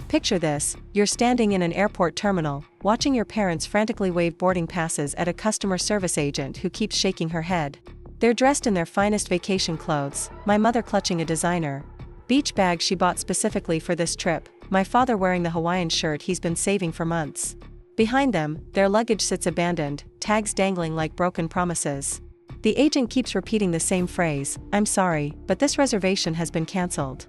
Picture this: you're standing in an airport terminal, watching your parents frantically wave boarding passes at a customer service agent who keeps shaking her head. They're dressed in their finest vacation clothes, my mother clutching a designer beach bag she bought specifically for this trip, my father wearing the Hawaiian shirt he's been saving for months. Behind them, their luggage sits abandoned, tags dangling like broken promises. The agent keeps repeating the same phrase, "I'm sorry, but this reservation has been cancelled."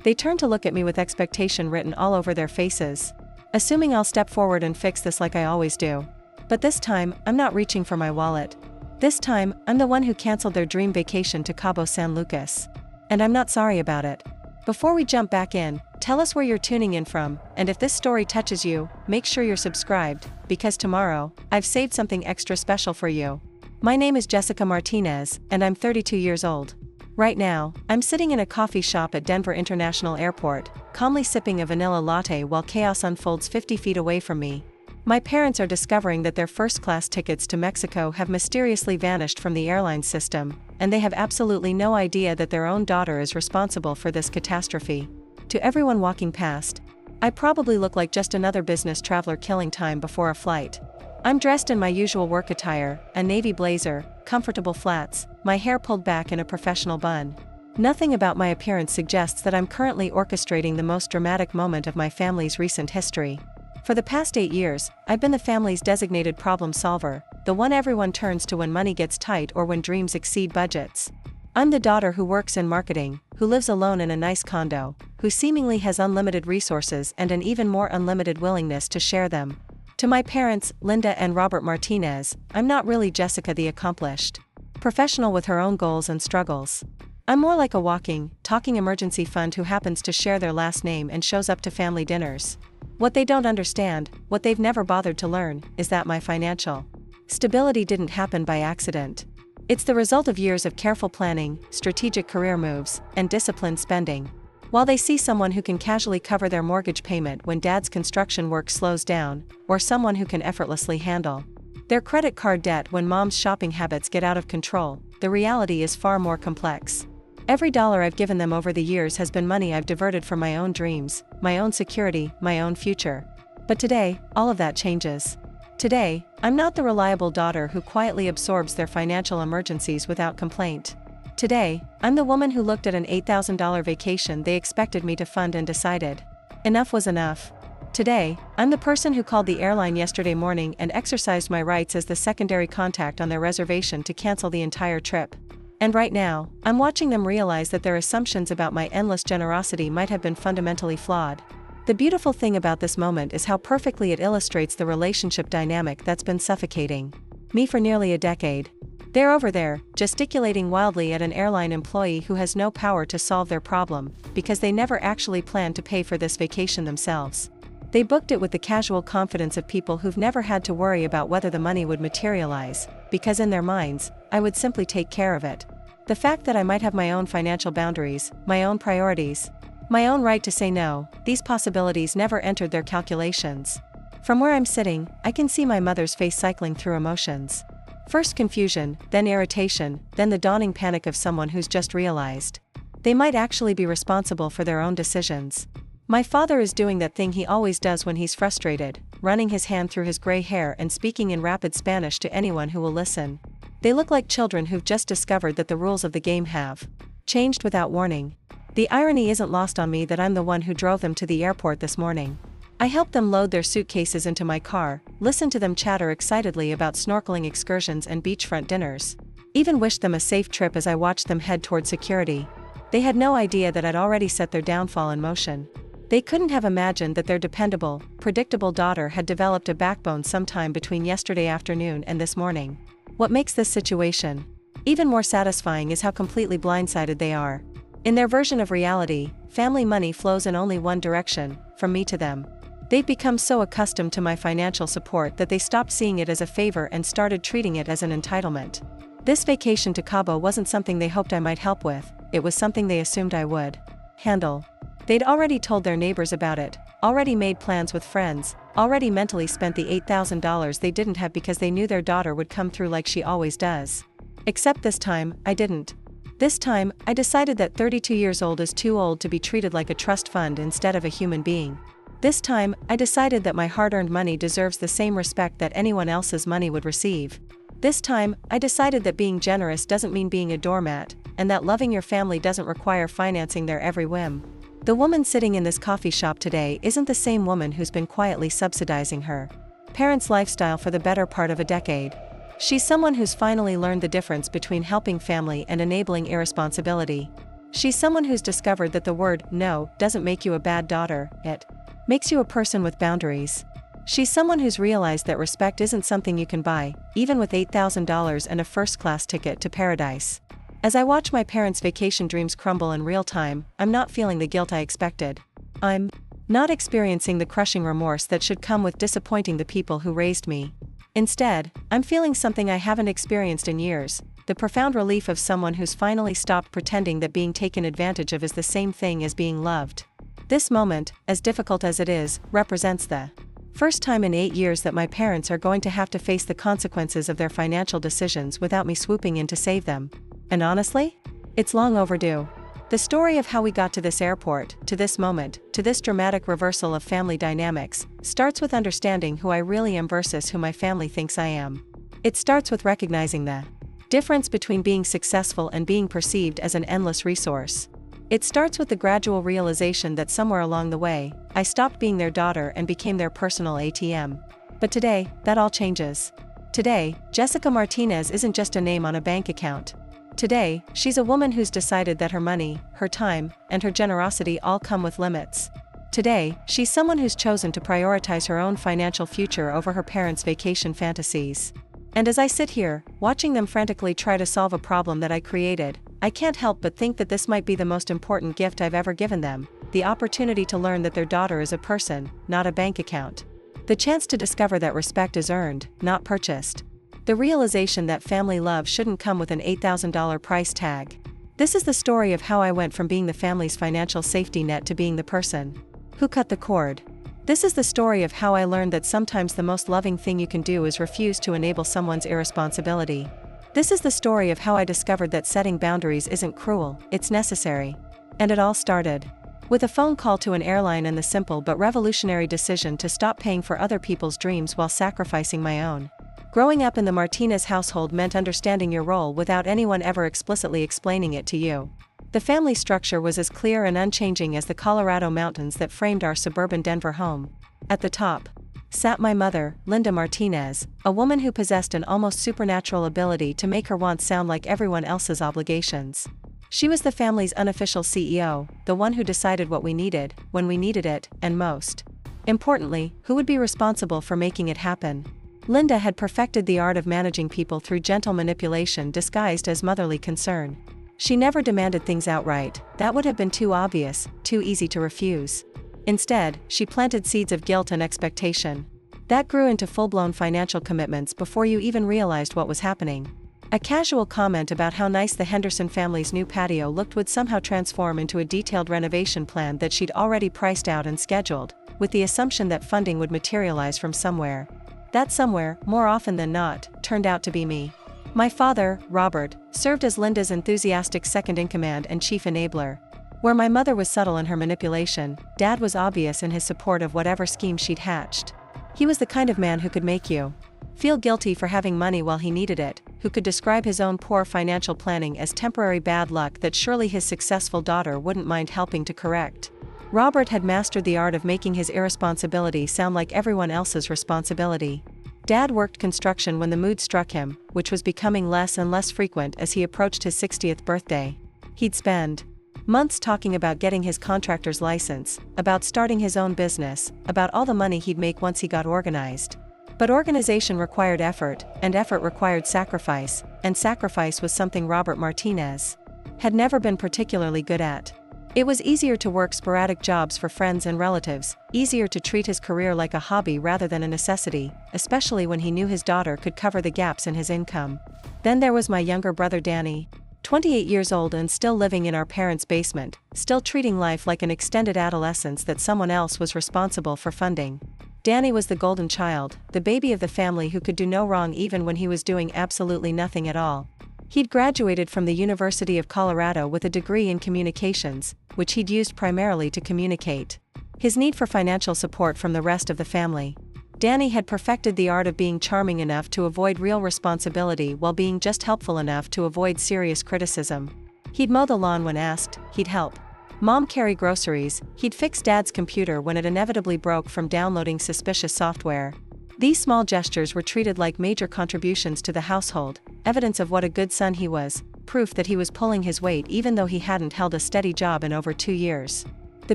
They turn to look at me with expectation written all over their faces, assuming I'll step forward and fix this like I always do. But this time, I'm not reaching for my wallet. This time, I'm the one who cancelled their dream vacation to Cabo San Lucas. And I'm not sorry about it. Before we jump back in, tell us where you're tuning in from, and if this story touches you, make sure you're subscribed, because tomorrow, I've saved something extra special for you. My name is Jessica Martinez, and I'm 32 years old. Right now, I'm sitting in a coffee shop at Denver International Airport, calmly sipping a vanilla latte while chaos unfolds 50 feet away from me. My parents are discovering that their first-class tickets to Mexico have mysteriously vanished from the airline system, and they have absolutely no idea that their own daughter is responsible for this catastrophe. To everyone walking past, I probably look like just another business traveler killing time before a flight. I'm dressed in my usual work attire, a navy blazer, comfortable flats, my hair pulled back in a professional bun. Nothing about my appearance suggests that I'm currently orchestrating the most dramatic moment of my family's recent history. For the past 8 years, I've been the family's designated problem solver, the one everyone turns to when money gets tight or when dreams exceed budgets. I'm the daughter who works in marketing, who lives alone in a nice condo, who seemingly has unlimited resources and an even more unlimited willingness to share them. To my parents, Linda and Robert Martinez, I'm not really Jessica the accomplished professional with her own goals and struggles. I'm more like a walking, talking emergency fund who happens to share their last name and shows up to family dinners. What they don't understand, what they've never bothered to learn, is that my financial stability didn't happen by accident. It's the result of years of careful planning, strategic career moves, and disciplined spending. While they see someone who can casually cover their mortgage payment when dad's construction work slows down, or someone who can effortlessly handle their credit card debt when mom's shopping habits get out of control, the reality is far more complex. Every dollar I've given them over the years has been money I've diverted from my own dreams, my own security, my own future. But today, all of that changes. Today, I'm not the reliable daughter who quietly absorbs their financial emergencies without complaint. Today, I'm the woman who looked at an $8,000 vacation they expected me to fund and decided enough was enough. Today, I'm the person who called the airline yesterday morning and exercised my rights as the secondary contact on their reservation to cancel the entire trip. And right now, I'm watching them realize that their assumptions about my endless generosity might have been fundamentally flawed. The beautiful thing about this moment is how perfectly it illustrates the relationship dynamic that's been suffocating me for nearly a decade. They're over there, gesticulating wildly at an airline employee who has no power to solve their problem, because they never actually planned to pay for this vacation themselves. They booked it with the casual confidence of people who've never had to worry about whether the money would materialize, because in their minds, I would simply take care of it. The fact that I might have my own financial boundaries, my own priorities, my own right to say no, these possibilities never entered their calculations. From where I'm sitting, I can see my mother's face cycling through emotions. First confusion, then irritation, then the dawning panic of someone who's just realized they might actually be responsible for their own decisions. My father is doing that thing he always does when he's frustrated, running his hand through his gray hair and speaking in rapid Spanish to anyone who will listen. They look like children who've just discovered that the rules of the game have changed without warning. The irony isn't lost on me that I'm the one who drove them to the airport this morning. I helped them load their suitcases into my car, listened to them chatter excitedly about snorkeling excursions and beachfront dinners. Even wished them a safe trip as I watched them head toward security. They had no idea that I'd already set their downfall in motion. They couldn't have imagined that their dependable, predictable daughter had developed a backbone sometime between yesterday afternoon and this morning. What makes this situation even more satisfying is how completely blindsided they are. In their version of reality, family money flows in only one direction, from me to them. They've become so accustomed to my financial support that they stopped seeing it as a favor and started treating it as an entitlement. This vacation to Cabo wasn't something they hoped I might help with, it was something they assumed I would handle. They'd already told their neighbors about it, already made plans with friends, already mentally spent the $8,000 they didn't have because they knew their daughter would come through like she always does. Except this time, I didn't. This time, I decided that 32 years old is too old to be treated like a trust fund instead of a human being. This time, I decided that my hard-earned money deserves the same respect that anyone else's money would receive. This time, I decided that being generous doesn't mean being a doormat, and that loving your family doesn't require financing their every whim. The woman sitting in this coffee shop today isn't the same woman who's been quietly subsidizing her parents' lifestyle for the better part of a decade. She's someone who's finally learned the difference between helping family and enabling irresponsibility. She's someone who's discovered that the word no doesn't make you a bad daughter, it makes you a person with boundaries. She's someone who's realized that respect isn't something you can buy, even with $8,000 and a first-class ticket to paradise. As I watch my parents' vacation dreams crumble in real time, I'm not feeling the guilt I expected. I'm not experiencing the crushing remorse that should come with disappointing the people who raised me. Instead, I'm feeling something I haven't experienced in years, the profound relief of someone who's finally stopped pretending that being taken advantage of is the same thing as being loved. This moment, as difficult as it is, represents the first time in 8 years that my parents are going to have to face the consequences of their financial decisions without me swooping in to save them. And honestly, it's long overdue. The story of how we got to this airport, to this moment, to this dramatic reversal of family dynamics, starts with understanding who I really am versus who my family thinks I am. It starts with recognizing the difference between being successful and being perceived as an endless resource. It starts with the gradual realization that somewhere along the way, I stopped being their daughter and became their personal ATM. But today, that all changes. Today, Jessica Martinez isn't just a name on a bank account. Today, she's a woman who's decided that her money, her time, and her generosity all come with limits. Today, she's someone who's chosen to prioritize her own financial future over her parents' vacation fantasies. And as I sit here, watching them frantically try to solve a problem that I created, I can't help but think that this might be the most important gift I've ever given them, the opportunity to learn that their daughter is a person, not a bank account. The chance to discover that respect is earned, not purchased. The realization that family love shouldn't come with an $8,000 price tag. This is the story of how I went from being the family's financial safety net to being the person who cut the cord. This is the story of how I learned that sometimes the most loving thing you can do is refuse to enable someone's irresponsibility. This is the story of how I discovered that setting boundaries isn't cruel, it's necessary. And it all started with a phone call to an airline and the simple but revolutionary decision to stop paying for other people's dreams while sacrificing my own. Growing up in the Martinez household meant understanding your role without anyone ever explicitly explaining it to you. The family structure was as clear and unchanging as the Colorado mountains that framed our suburban Denver home. At the top sat my mother, Linda Martinez, a woman who possessed an almost supernatural ability to make her wants sound like everyone else's obligations. She was the family's unofficial CEO, the one who decided what we needed, when we needed it, and most importantly, who would be responsible for making it happen. Linda had perfected the art of managing people through gentle manipulation disguised as motherly concern. She never demanded things outright, that would have been too obvious, too easy to refuse. Instead, she planted seeds of guilt and expectation. That grew into full-blown financial commitments before you even realized what was happening. A casual comment about how nice the Henderson family's new patio looked would somehow transform into a detailed renovation plan that she'd already priced out and scheduled, with the assumption that funding would materialize from somewhere. That somewhere, more often than not, turned out to be me. My father, Robert, served as Linda's enthusiastic second-in-command and chief enabler. Where my mother was subtle in her manipulation, Dad was obvious in his support of whatever scheme she'd hatched. He was the kind of man who could make you feel guilty for having money while he needed it, who could describe his own poor financial planning as temporary bad luck that surely his successful daughter wouldn't mind helping to correct. Robert had mastered the art of making his irresponsibility sound like everyone else's responsibility. Dad worked construction when the mood struck him, which was becoming less and less frequent as he approached his 60th birthday. He'd spend months talking about getting his contractor's license, about starting his own business, about all the money he'd make once he got organized. But organization required effort, and effort required sacrifice, and sacrifice was something Robert Martinez had never been particularly good at. It was easier to work sporadic jobs for friends and relatives, easier to treat his career like a hobby rather than a necessity, especially when he knew his daughter could cover the gaps in his income. Then there was my younger brother Danny, 28 years old and still living in our parents' basement, still treating life like an extended adolescence that someone else was responsible for funding. Danny was the golden child, the baby of the family who could do no wrong even when he was doing absolutely nothing at all. He'd graduated from the University of Colorado with a degree in communications, which he'd used primarily to communicate His need for financial support from the rest of the family. Danny had perfected the art of being charming enough to avoid real responsibility while being just helpful enough to avoid serious criticism. He'd mow the lawn when asked, he'd help Mom carry groceries, he'd fix Dad's computer when it inevitably broke from downloading suspicious software. These small gestures were treated like major contributions to the household, evidence of what a good son he was, proof that he was pulling his weight even though he hadn't held a steady job in over 2 years. The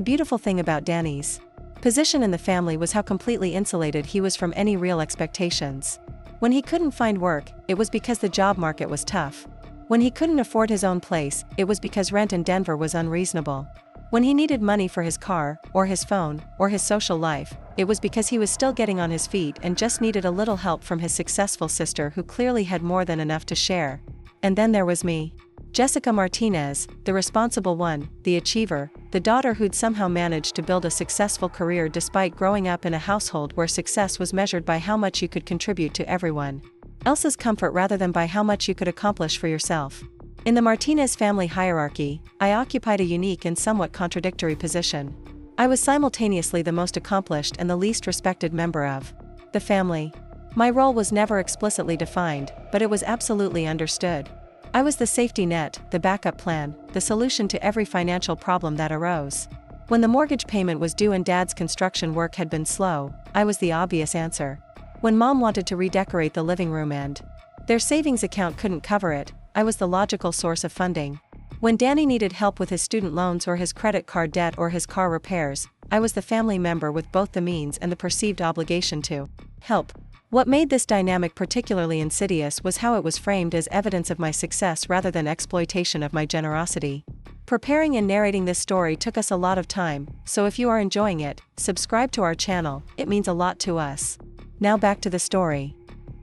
beautiful thing about Danny's position in the family was how completely insulated he was from any real expectations. When he couldn't find work, it was because the job market was tough. When he couldn't afford his own place, it was because rent in Denver was unreasonable. When he needed money for his car, or his phone, or his social life, it was because he was still getting on his feet and just needed a little help from his successful sister who clearly had more than enough to share. And then there was me. Jessica Martinez, the responsible one, the achiever, the daughter who'd somehow managed to build a successful career despite growing up in a household where success was measured by how much you could contribute to everyone else's comfort rather than by how much you could accomplish for yourself. In the Martinez family hierarchy, I occupied a unique and somewhat contradictory position. I was simultaneously the most accomplished and the least respected member of the family. My role was never explicitly defined, but it was absolutely understood. I was the safety net, the backup plan, the solution to every financial problem that arose. When the mortgage payment was due and Dad's construction work had been slow, I was the obvious answer. When Mom wanted to redecorate the living room and their savings account couldn't cover it, I was the logical source of funding. When Danny needed help with his student loans or his credit card debt or his car repairs, I was the family member with both the means and the perceived obligation to help. What made this dynamic particularly insidious was how it was framed as evidence of my success rather than exploitation of my generosity. Preparing and narrating this story took us a lot of time, so if you are enjoying it, subscribe to our channel, it means a lot to us. Now back to the story.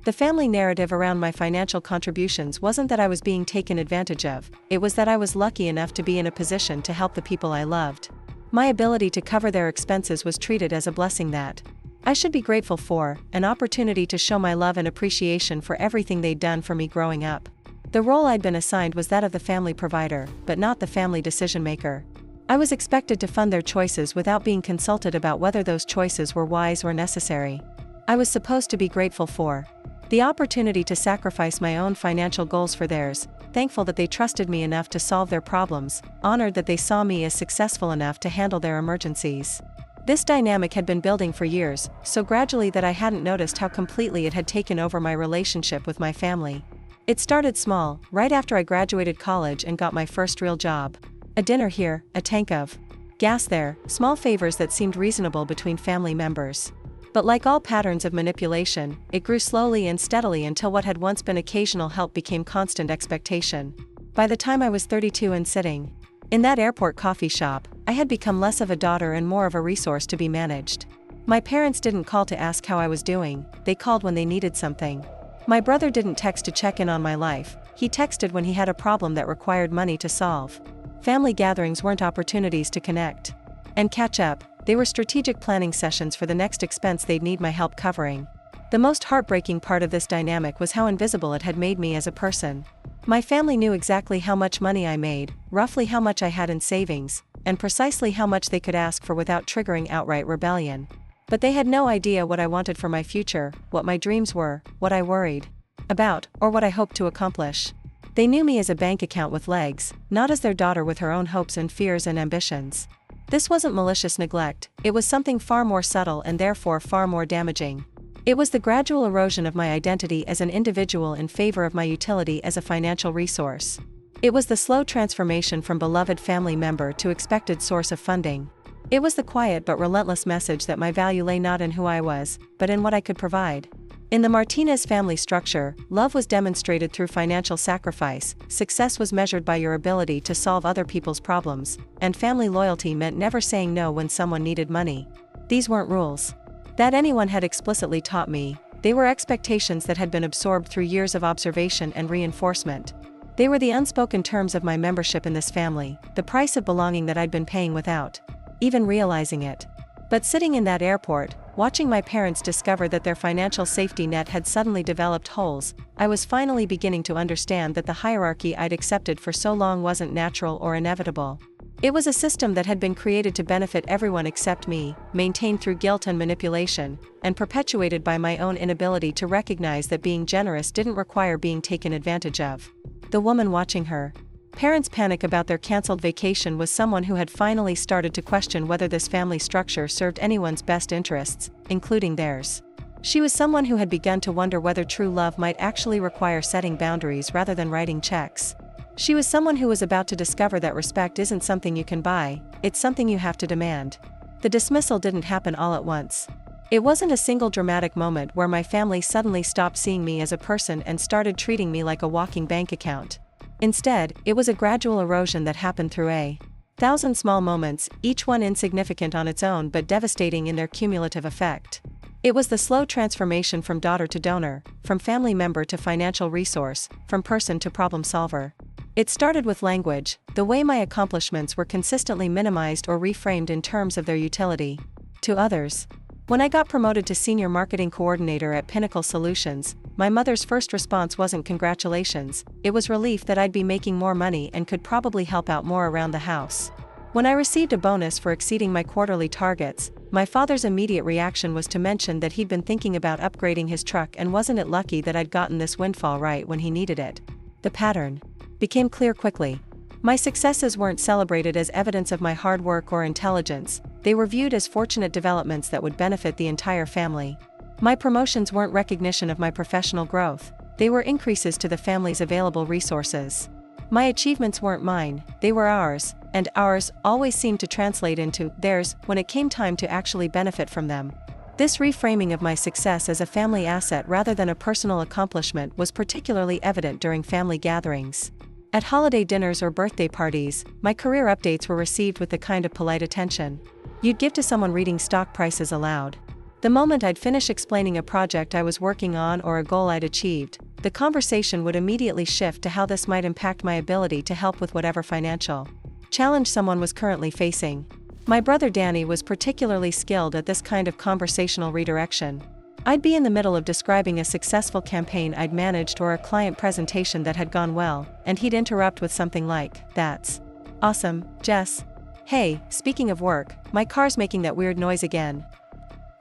The family narrative around my financial contributions wasn't that I was being taken advantage of, it was that I was lucky enough to be in a position to help the people I loved. My ability to cover their expenses was treated as a blessing that I should be grateful for, an opportunity to show my love and appreciation for everything they'd done for me growing up. The role I'd been assigned was that of the family provider, but not the family decision maker. I was expected to fund their choices without being consulted about whether those choices were wise or necessary. I was supposed to be grateful for the opportunity to sacrifice my own financial goals for theirs, thankful that they trusted me enough to solve their problems, honored that they saw me as successful enough to handle their emergencies. This dynamic had been building for years, so gradually that I hadn't noticed how completely it had taken over my relationship with my family. It started small, right after I graduated college and got my first real job. A dinner here, a tank of gas there, small favors that seemed reasonable between family members. But like all patterns of manipulation, it grew slowly and steadily until what had once been occasional help became constant expectation. By the time I was 32 and sitting in that airport coffee shop, I had become less of a daughter and more of a resource to be managed. My parents didn't call to ask how I was doing, they called when they needed something. My brother didn't text to check in on my life, he texted when he had a problem that required money to solve. Family gatherings weren't opportunities to connect and catch up, they were strategic planning sessions for the next expense they'd need my help covering. The most heartbreaking part of this dynamic was how invisible it had made me as a person. My family knew exactly how much money I made, roughly how much I had in savings, and precisely how much they could ask for without triggering outright rebellion. But they had no idea what I wanted for my future, what my dreams were, what I worried about, or what I hoped to accomplish. They knew me as a bank account with legs, not as their daughter with her own hopes and fears and ambitions. This wasn't malicious neglect, it was something far more subtle and therefore far more damaging. It was the gradual erosion of my identity as an individual in favor of my utility as a financial resource. It was the slow transformation from beloved family member to expected source of funding. It was the quiet but relentless message that my value lay not in who I was, but in what I could provide. In the Martinez family structure, love was demonstrated through financial sacrifice, success was measured by your ability to solve other people's problems, and family loyalty meant never saying no when someone needed money. These weren't rules that anyone had explicitly taught me, they were expectations that had been absorbed through years of observation and reinforcement. They were the unspoken terms of my membership in this family, the price of belonging that I'd been paying without even realizing it. But sitting in that airport, watching my parents discover that their financial safety net had suddenly developed holes, I was finally beginning to understand that the hierarchy I'd accepted for so long wasn't natural or inevitable. It was a system that had been created to benefit everyone except me, maintained through guilt and manipulation, and perpetuated by my own inability to recognize that being generous didn't require being taken advantage of. The woman watching her parents panic about their canceled vacation was someone who had finally started to question whether this family structure served anyone's best interests, including theirs. She was someone who had begun to wonder whether true love might actually require setting boundaries rather than writing checks. She was someone who was about to discover that respect isn't something you can buy, it's something you have to demand. The dismissal didn't happen all at once. It wasn't a single dramatic moment where my family suddenly stopped seeing me as a person and started treating me like a walking bank account. Instead, it was a gradual erosion that happened through 1,000 small moments, each one insignificant on its own but devastating in their cumulative effect. It was the slow transformation from daughter to donor, from family member to financial resource, from person to problem solver. It started with language, the way my accomplishments were consistently minimized or reframed in terms of their utility to others. When I got promoted to senior marketing coordinator at Pinnacle Solutions, my mother's first response wasn't congratulations, it was relief that I'd be making more money and could probably help out more around the house. When I received a bonus for exceeding my quarterly targets, my father's immediate reaction was to mention that he'd been thinking about upgrading his truck and wasn't it lucky that I'd gotten this windfall right when he needed it. The pattern became clear quickly. My successes weren't celebrated as evidence of my hard work or intelligence, they were viewed as fortunate developments that would benefit the entire family. My promotions weren't recognition of my professional growth, they were increases to the family's available resources. My achievements weren't mine, they were ours, and ours always seemed to translate into theirs when it came time to actually benefit from them. This reframing of my success as a family asset rather than a personal accomplishment was particularly evident during family gatherings. At holiday dinners or birthday parties, my career updates were received with the kind of polite attention you'd give to someone reading stock prices aloud. The moment I'd finish explaining a project I was working on or a goal I'd achieved, the conversation would immediately shift to how this might impact my ability to help with whatever financial challenge someone was currently facing. My brother Danny was particularly skilled at this kind of conversational redirection. I'd be in the middle of describing a successful campaign I'd managed or a client presentation that had gone well, and he'd interrupt with something like, "That's awesome, Jess. Hey, speaking of work, my car's making that weird noise again."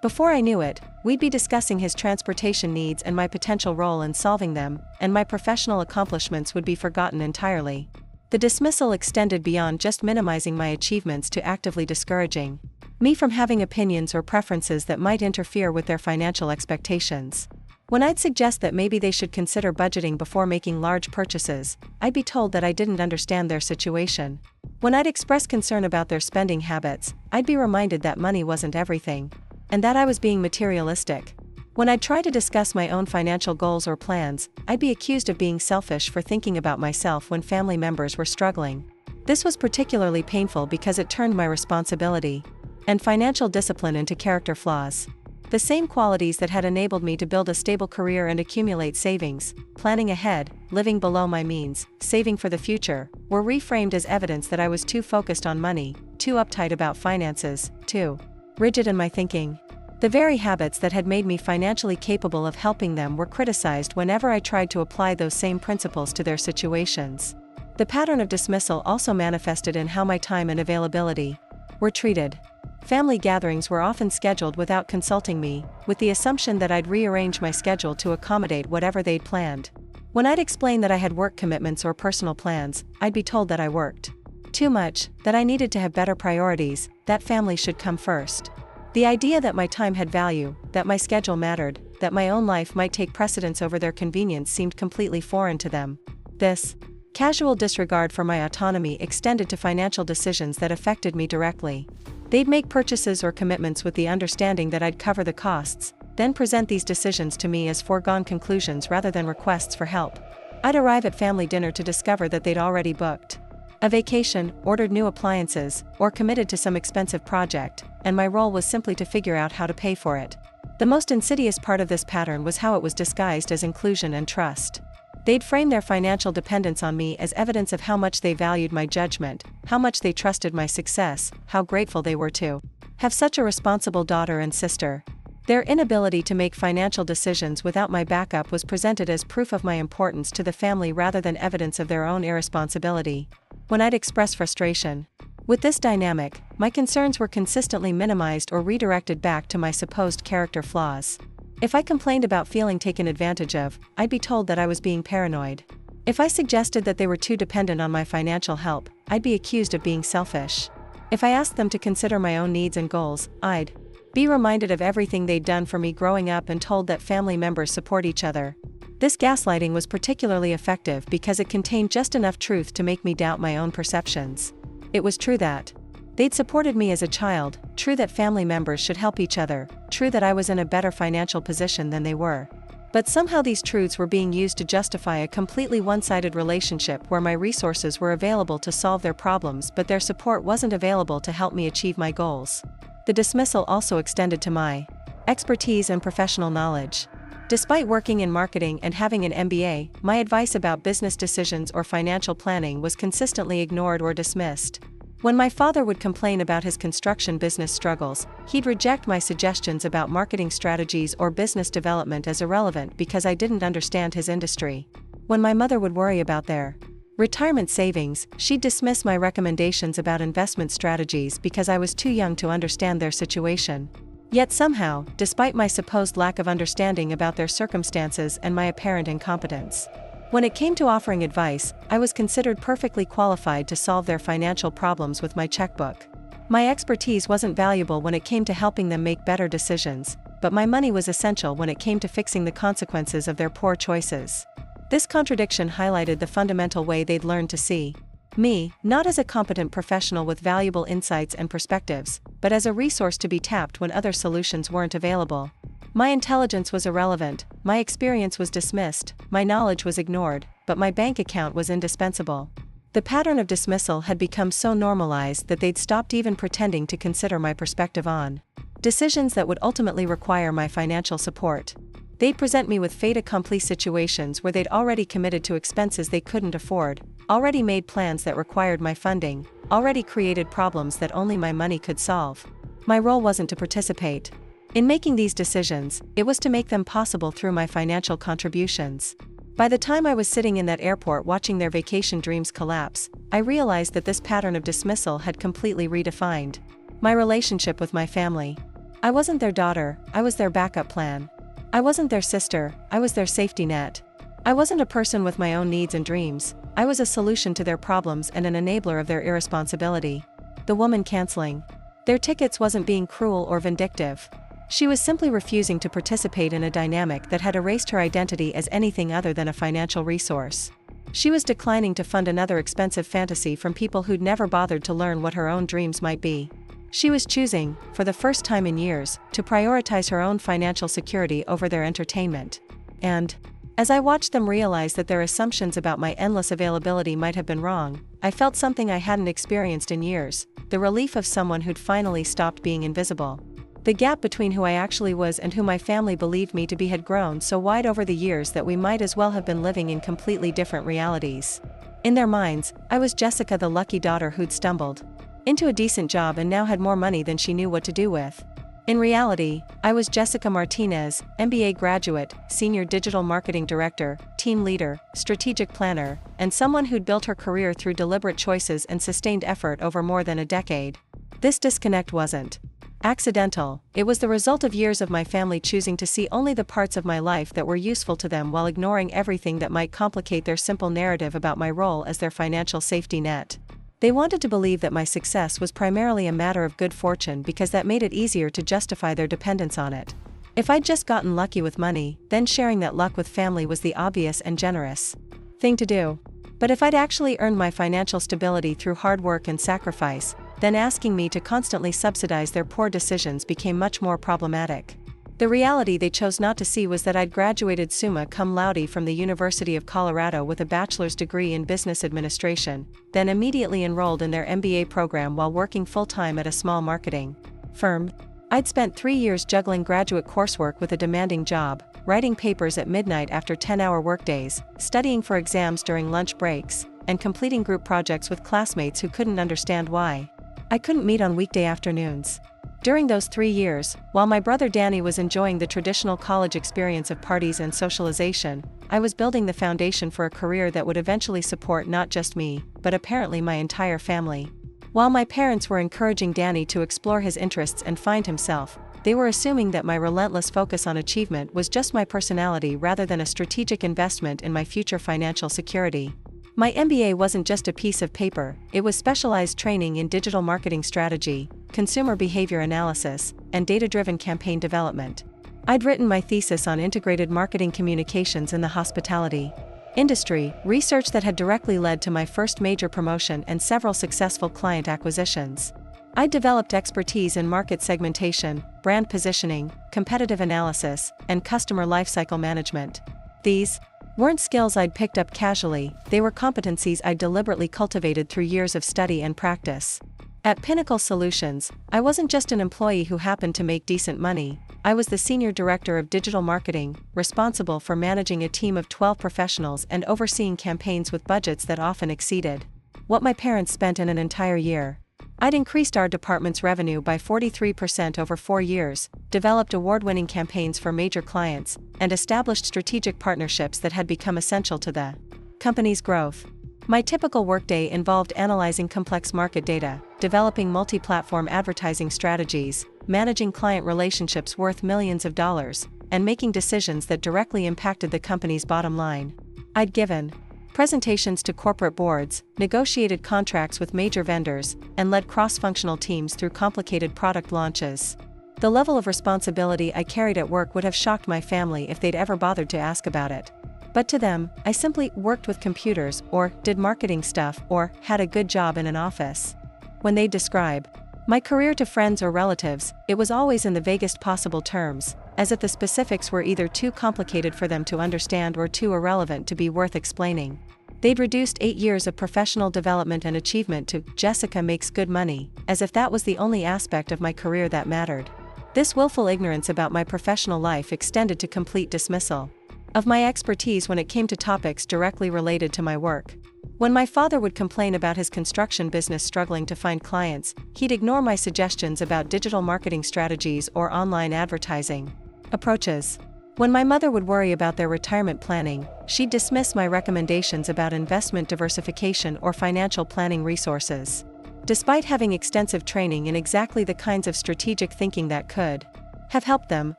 Before I knew it, we'd be discussing his transportation needs and my potential role in solving them, and my professional accomplishments would be forgotten entirely. The dismissal extended beyond just minimizing my achievements to actively discouraging me from having opinions or preferences that might interfere with their financial expectations. When I'd suggest that maybe they should consider budgeting before making large purchases, I'd be told that I didn't understand their situation. When I'd express concern about their spending habits, I'd be reminded that money wasn't everything, and that I was being materialistic. When I'd try to discuss my own financial goals or plans, I'd be accused of being selfish for thinking about myself when family members were struggling. This was particularly painful because it turned my responsibility and financial discipline into character flaws. The same qualities that had enabled me to build a stable career and accumulate savings, planning ahead, living below my means, saving for the future, were reframed as evidence that I was too focused on money, too uptight about finances, too rigid in my thinking. The very habits that had made me financially capable of helping them were criticized whenever I tried to apply those same principles to their situations. The pattern of dismissal also manifested in how my time and availability were treated. Family gatherings were often scheduled without consulting me, with the assumption that I'd rearrange my schedule to accommodate whatever they'd planned. When I'd explain that I had work commitments or personal plans, I'd be told that I worked too much, that I needed to have better priorities, that family should come first. The idea that my time had value, that my schedule mattered, that my own life might take precedence over their convenience seemed completely foreign to them. This casual disregard for my autonomy extended to financial decisions that affected me directly. They'd make purchases or commitments with the understanding that I'd cover the costs, then present these decisions to me as foregone conclusions rather than requests for help. I'd arrive at family dinner to discover that they'd already booked a vacation, ordered new appliances, or committed to some expensive project, and my role was simply to figure out how to pay for it. The most insidious part of this pattern was how it was disguised as inclusion and trust. They'd frame their financial dependence on me as evidence of how much they valued my judgment, how much they trusted my success, how grateful they were to have such a responsible daughter and sister. Their inability to make financial decisions without my backup was presented as proof of my importance to the family rather than evidence of their own irresponsibility. When I'd express frustration, With this dynamic, my concerns were consistently minimized or redirected back to my supposed character flaws. If I complained about feeling taken advantage of, I'd be told that I was being paranoid. If I suggested that they were too dependent on my financial help, I'd be accused of being selfish. If I asked them to consider my own needs and goals, I'd be reminded of everything they'd done for me growing up and told that family members support each other. This gaslighting was particularly effective because it contained just enough truth to make me doubt my own perceptions. It was true that they'd supported me as a child, true that family members should help each other, true that I was in a better financial position than they were. But somehow these truths were being used to justify a completely one-sided relationship where my resources were available to solve their problems but their support wasn't available to help me achieve my goals. The dismissal also extended to my expertise and professional knowledge. Despite working in marketing and having an MBA, my advice about business decisions or financial planning was consistently ignored or dismissed. When my father would complain about his construction business struggles, he'd reject my suggestions about marketing strategies or business development as irrelevant because I didn't understand his industry. When my mother would worry about their retirement savings, she'd dismiss my recommendations about investment strategies because I was too young to understand their situation. Yet somehow, despite my supposed lack of understanding about their circumstances and my apparent incompetence, when it came to offering advice, I was considered perfectly qualified to solve their financial problems with my checkbook. My expertise wasn't valuable when it came to helping them make better decisions, but my money was essential when it came to fixing the consequences of their poor choices. This contradiction highlighted the fundamental way they'd learned to see me, not as a competent professional with valuable insights and perspectives, but as a resource to be tapped when other solutions weren't available. My intelligence was irrelevant, my experience was dismissed, my knowledge was ignored, but my bank account was indispensable. The pattern of dismissal had become so normalized that they'd stopped even pretending to consider my perspective on decisions that would ultimately require my financial support. They'd present me with fait accompli situations where they'd already committed to expenses they couldn't afford, already made plans that required my funding, already created problems that only my money could solve. My role wasn't to participate in making these decisions, it was to make them possible through my financial contributions. By the time I was sitting in that airport watching their vacation dreams collapse, I realized that this pattern of dismissal had completely redefined my relationship with my family. I wasn't their daughter, I was their backup plan. I wasn't their sister, I was their safety net. I wasn't a person with my own needs and dreams, I was a solution to their problems and an enabler of their irresponsibility. The woman canceling their tickets wasn't being cruel or vindictive. She was simply refusing to participate in a dynamic that had erased her identity as anything other than a financial resource. She was declining to fund another expensive fantasy from people who'd never bothered to learn what her own dreams might be. She was choosing, for the first time in years, to prioritize her own financial security over their entertainment. And as I watched them realize that their assumptions about my endless availability might have been wrong, I felt something I hadn't experienced in years, the relief of someone who'd finally stopped being invisible. The gap between who I actually was and who my family believed me to be had grown so wide over the years that we might as well have been living in completely different realities. In their minds, I was Jessica, the lucky daughter who'd stumbled into a decent job and now had more money than she knew what to do with. In reality, I was Jessica Martinez, MBA graduate, senior digital marketing director, team leader, strategic planner, and someone who'd built her career through deliberate choices and sustained effort over more than a decade. This disconnect wasn't accidental, it was the result of years of my family choosing to see only the parts of my life that were useful to them while ignoring everything that might complicate their simple narrative about my role as their financial safety net. They wanted to believe that my success was primarily a matter of good fortune because that made it easier to justify their dependence on it. If I'd just gotten lucky with money, then sharing that luck with family was the obvious and generous thing to do. But if I'd actually earned my financial stability through hard work and sacrifice, then asking me to constantly subsidize their poor decisions became much more problematic. The reality they chose not to see was that I'd graduated summa cum laude from the University of Colorado with a bachelor's degree in business administration, then immediately enrolled in their MBA program while working full-time at a small marketing firm. I'd spent 3 years juggling graduate coursework with a demanding job, writing papers at midnight after 10-hour workdays, studying for exams during lunch breaks, and completing group projects with classmates who couldn't understand why I couldn't meet on weekday afternoons. During those 3 years, while my brother Danny was enjoying the traditional college experience of parties and socialization, I was building the foundation for a career that would eventually support not just me, but apparently my entire family. While my parents were encouraging Danny to explore his interests and find himself, they were assuming that my relentless focus on achievement was just my personality rather than a strategic investment in my future financial security. My MBA wasn't just a piece of paper, it was specialized training in digital marketing strategy, consumer behavior analysis, and data-driven campaign development. I'd written my thesis on integrated marketing communications in the hospitality industry, research that had directly led to my first major promotion and several successful client acquisitions. I developed expertise in market segmentation, brand positioning, competitive analysis, and customer lifecycle management. These weren't skills I'd picked up casually, they were competencies I'd deliberately cultivated through years of study and practice. At Pinnacle Solutions, I wasn't just an employee who happened to make decent money, I was the senior director of digital marketing, responsible for managing a team of 12 professionals and overseeing campaigns with budgets that often exceeded what my parents spent in an entire year. I'd increased our department's revenue by 43% over 4 years, developed award-winning campaigns for major clients, and established strategic partnerships that had become essential to the company's growth. My typical workday involved analyzing complex market data, developing multi-platform advertising strategies, managing client relationships worth millions of dollars, and making decisions that directly impacted the company's bottom line. I'd given presentations to corporate boards, negotiated contracts with major vendors, and led cross-functional teams through complicated product launches. The level of responsibility I carried at work would have shocked my family if they'd ever bothered to ask about it. But to them, I simply worked with computers, or did marketing stuff, or had a good job in an office. When they describe my career to friends or relatives, it was always in the vaguest possible terms, as if the specifics were either too complicated for them to understand or too irrelevant to be worth explaining. They'd reduced 8 years of professional development and achievement to "Jessica makes good money," as if that was the only aspect of my career that mattered. This willful ignorance about my professional life extended to complete dismissal of my expertise when it came to topics directly related to my work. When my father would complain about his construction business struggling to find clients, he'd ignore my suggestions about digital marketing strategies or online advertising approaches. When my mother would worry about their retirement planning, she'd dismiss my recommendations about investment diversification or financial planning resources. Despite having extensive training in exactly the kinds of strategic thinking that could have helped them,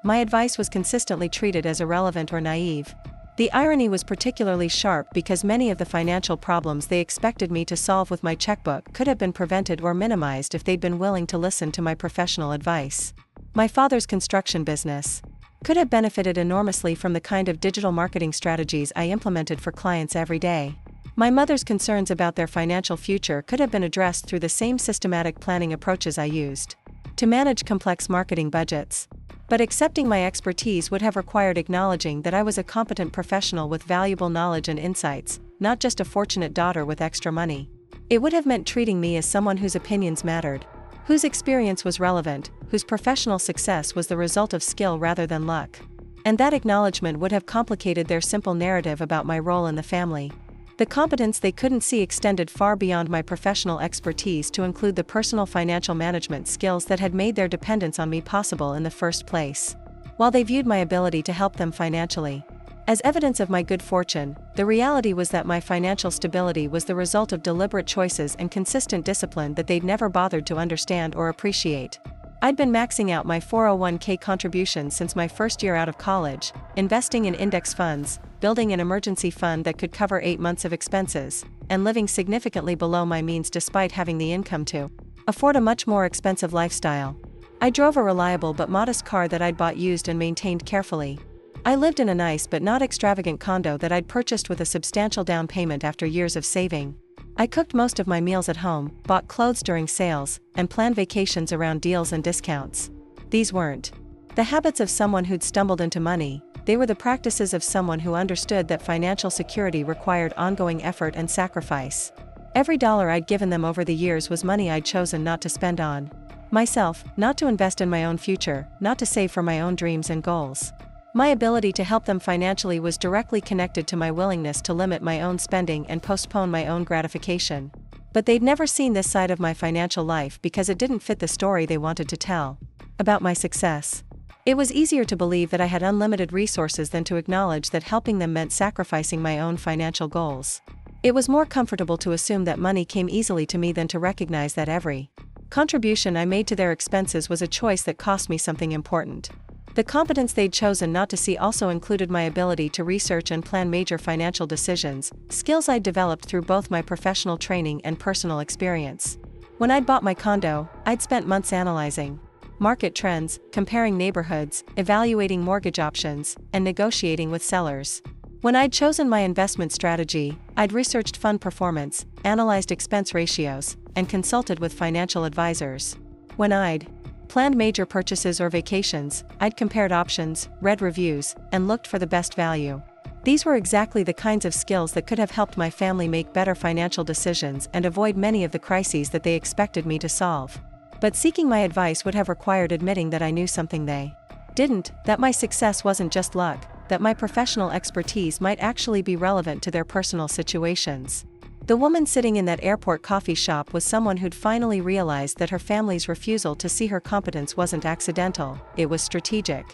my advice was consistently treated as irrelevant or naive. The irony was particularly sharp because many of the financial problems they expected me to solve with my checkbook could have been prevented or minimized if they'd been willing to listen to my professional advice. My father's construction business could have benefited enormously from the kind of digital marketing strategies I implemented for clients every day. My mother's concerns about their financial future could have been addressed through the same systematic planning approaches I used to manage complex marketing budgets. But accepting my expertise would have required acknowledging that I was a competent professional with valuable knowledge and insights, not just a fortunate daughter with extra money. It would have meant treating me as someone whose opinions mattered, whose experience was relevant, whose professional success was the result of skill rather than luck. And that acknowledgement would have complicated their simple narrative about my role in the family. The competence they couldn't see extended far beyond my professional expertise to include the personal financial management skills that had made their dependence on me possible in the first place. While they viewed my ability to help them financially as evidence of my good fortune, the reality was that my financial stability was the result of deliberate choices and consistent discipline that they'd never bothered to understand or appreciate. I'd been maxing out my 401k contributions since my first year out of college, investing in index funds, building an emergency fund that could cover 8 months of expenses, and living significantly below my means despite having the income to afford a much more expensive lifestyle. I drove a reliable but modest car that I'd bought used and maintained carefully. I lived in a nice but not extravagant condo that I'd purchased with a substantial down payment after years of saving. I cooked most of my meals at home, bought clothes during sales, and planned vacations around deals and discounts. These weren't the habits of someone who'd stumbled into money, they were the practices of someone who understood that financial security required ongoing effort and sacrifice. Every dollar I'd given them over the years was money I'd chosen not to spend on myself, not to invest in my own future, not to save for my own dreams and goals. My ability to help them financially was directly connected to my willingness to limit my own spending and postpone my own gratification. But they'd never seen this side of my financial life because it didn't fit the story they wanted to tell about my success. It was easier to believe that I had unlimited resources than to acknowledge that helping them meant sacrificing my own financial goals. It was more comfortable to assume that money came easily to me than to recognize that every contribution I made to their expenses was a choice that cost me something important. The competence they'd chosen not to see also included my ability to research and plan major financial decisions, skills I'd developed through both my professional training and personal experience. When I'd bought my condo, I'd spent months analyzing market trends, comparing neighborhoods, evaluating mortgage options, and negotiating with sellers. When I'd chosen my investment strategy, I'd researched fund performance, analyzed expense ratios, and consulted with financial advisors. When I'd planned major purchases or vacations, I'd compared options, read reviews, and looked for the best value. These were exactly the kinds of skills that could have helped my family make better financial decisions and avoid many of the crises that they expected me to solve. But seeking my advice would have required admitting that I knew something they didn't, that my success wasn't just luck, that my professional expertise might actually be relevant to their personal situations. The woman sitting in that airport coffee shop was someone who'd finally realized that her family's refusal to see her competence wasn't accidental, it was strategic.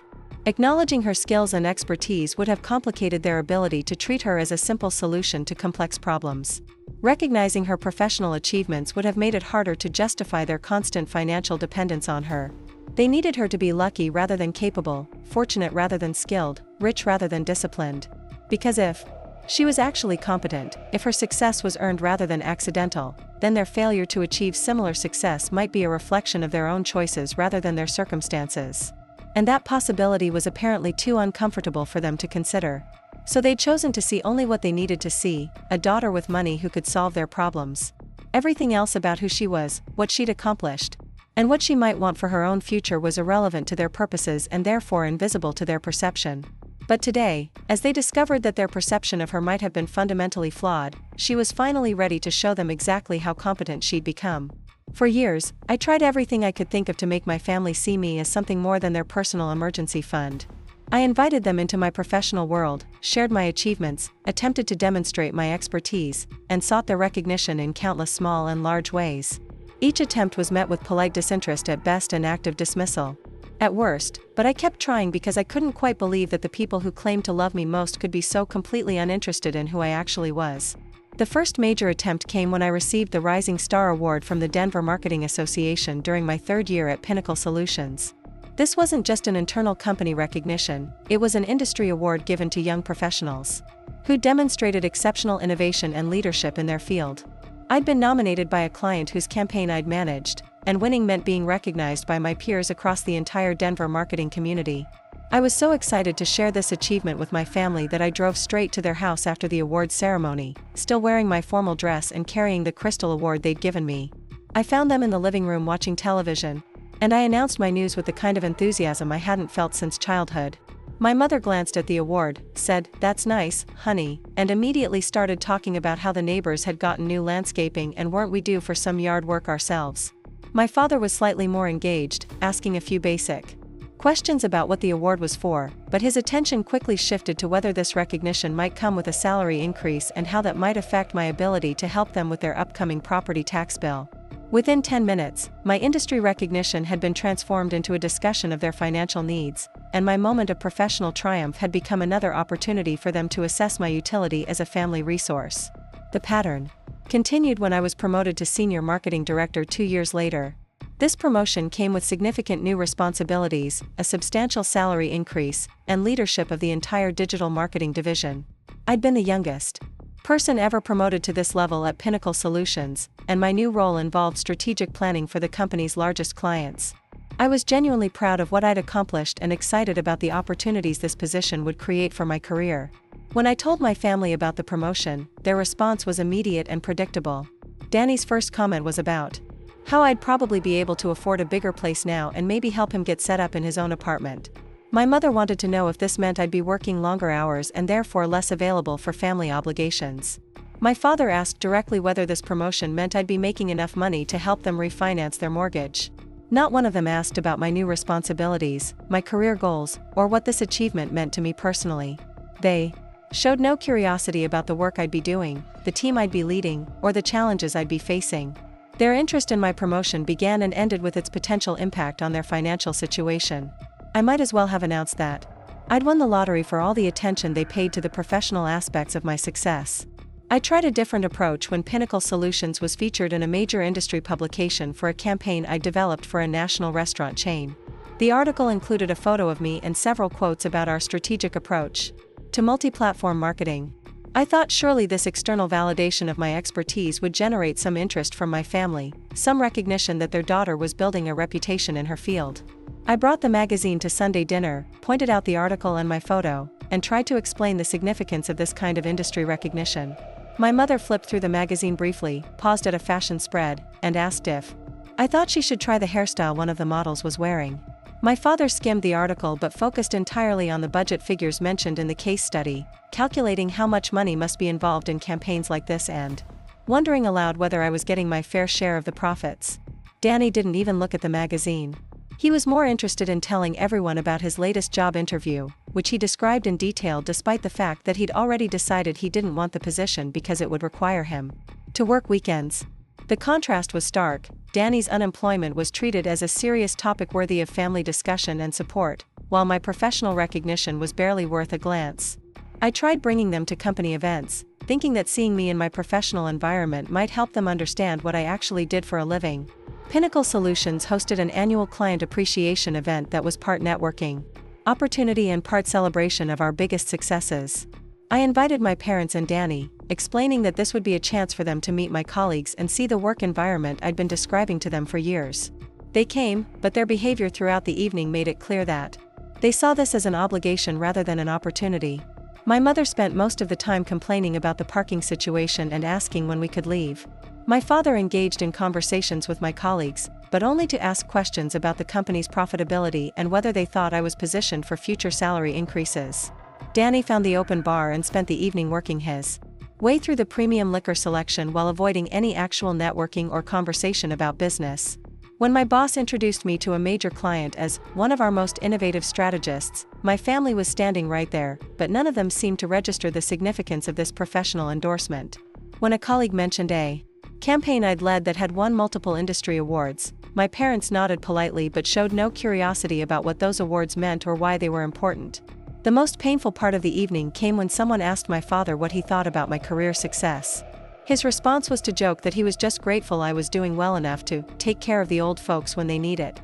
Acknowledging her skills and expertise would have complicated their ability to treat her as a simple solution to complex problems. Recognizing her professional achievements would have made it harder to justify their constant financial dependence on her. They needed her to be lucky rather than capable, fortunate rather than skilled, rich rather than disciplined. Because if she was actually competent, if her success was earned rather than accidental, then their failure to achieve similar success might be a reflection of their own choices rather than their circumstances. And that possibility was apparently too uncomfortable for them to consider. So they'd chosen to see only what they needed to see, a daughter with money who could solve their problems. Everything else about who she was, what she'd accomplished, and what she might want for her own future was irrelevant to their purposes and therefore invisible to their perception. But today, as they discovered that their perception of her might have been fundamentally flawed, she was finally ready to show them exactly how competent she'd become. For years, I tried everything I could think of to make my family see me as something more than their personal emergency fund. I invited them into my professional world, shared my achievements, attempted to demonstrate my expertise, and sought their recognition in countless small and large ways. Each attempt was met with polite disinterest at best and active dismissal at worst, but I kept trying because I couldn't quite believe that the people who claimed to love me most could be so completely uninterested in who I actually was. The first major attempt came when I received the Rising Star Award from the Denver Marketing Association during my third year at Pinnacle Solutions. This wasn't just an internal company recognition, it was an industry award given to young professionals who demonstrated exceptional innovation and leadership in their field. I'd been nominated by a client whose campaign I'd managed, and winning meant being recognized by my peers across the entire Denver marketing community. I was so excited to share this achievement with my family that I drove straight to their house after the award ceremony, still wearing my formal dress and carrying the crystal award they'd given me. I found them in the living room watching television, and I announced my news with the kind of enthusiasm I hadn't felt since childhood. My mother glanced at the award, said, "That's nice, honey," and immediately started talking about how the neighbors had gotten new landscaping and weren't we due for some yard work ourselves. My father was slightly more engaged, asking a few basic questions about what the award was for, but his attention quickly shifted to whether this recognition might come with a salary increase and how that might affect my ability to help them with their upcoming property tax bill. Within 10 minutes, my industry recognition had been transformed into a discussion of their financial needs, and my moment of professional triumph had become another opportunity for them to assess my utility as a family resource. The pattern continued when I was promoted to Senior Marketing Director 2 years later. This promotion came with significant new responsibilities, a substantial salary increase, and leadership of the entire digital marketing division. I'd been the youngest person ever promoted to this level at Pinnacle Solutions, and my new role involved strategic planning for the company's largest clients. I was genuinely proud of what I'd accomplished and excited about the opportunities this position would create for my career. When I told my family about the promotion, their response was immediate and predictable. Danny's first comment was about how I'd probably be able to afford a bigger place now and maybe help him get set up in his own apartment. My mother wanted to know if this meant I'd be working longer hours and therefore less available for family obligations. My father asked directly whether this promotion meant I'd be making enough money to help them refinance their mortgage. Not one of them asked about my new responsibilities, my career goals, or what this achievement meant to me personally. They showed no curiosity about the work I'd be doing, the team I'd be leading, or the challenges I'd be facing. Their interest in my promotion began and ended with its potential impact on their financial situation. I might as well have announced that I'd won the lottery for all the attention they paid to the professional aspects of my success. I tried a different approach when Pinnacle Solutions was featured in a major industry publication for a campaign I developed for a national restaurant chain. The article included a photo of me and several quotes about our strategic approach to multi-platform marketing. I thought surely this external validation of my expertise would generate some interest from my family, some recognition that their daughter was building a reputation in her field. I brought the magazine to Sunday dinner, pointed out the article and my photo, and tried to explain the significance of this kind of industry recognition. My mother flipped through the magazine briefly, paused at a fashion spread, and asked if I thought she should try the hairstyle one of the models was wearing. My father skimmed the article but focused entirely on the budget figures mentioned in the case study, calculating how much money must be involved in campaigns like this and wondering aloud whether I was getting my fair share of the profits. Danny didn't even look at the magazine. He was more interested in telling everyone about his latest job interview, which he described in detail despite the fact that he'd already decided he didn't want the position because it would require him to work weekends. The contrast was stark. Danny's unemployment was treated as a serious topic worthy of family discussion and support, while my professional recognition was barely worth a glance. I tried bringing them to company events, thinking that seeing me in my professional environment might help them understand what I actually did for a living. Pinnacle Solutions hosted an annual client appreciation event that was part networking opportunity and part celebration of our biggest successes. I invited my parents and Danny, explaining that this would be a chance for them to meet my colleagues and see the work environment I'd been describing to them for years. They came, but their behavior throughout the evening made it clear that they saw this as an obligation rather than an opportunity. My mother spent most of the time complaining about the parking situation and asking when we could leave. My father engaged in conversations with my colleagues, but only to ask questions about the company's profitability and whether they thought I was positioned for future salary increases. Danny found the open bar and spent the evening working his way through the premium liquor selection while avoiding any actual networking or conversation about business. When my boss introduced me to a major client as one of our most innovative strategists, my family was standing right there, but none of them seemed to register the significance of this professional endorsement. When a colleague mentioned a campaign I'd led that had won multiple industry awards, my parents nodded politely but showed no curiosity about what those awards meant or why they were important. The most painful part of the evening came when someone asked my father what he thought about my career success. His response was to joke that he was just grateful I was doing well enough to take care of the old folks when they need it.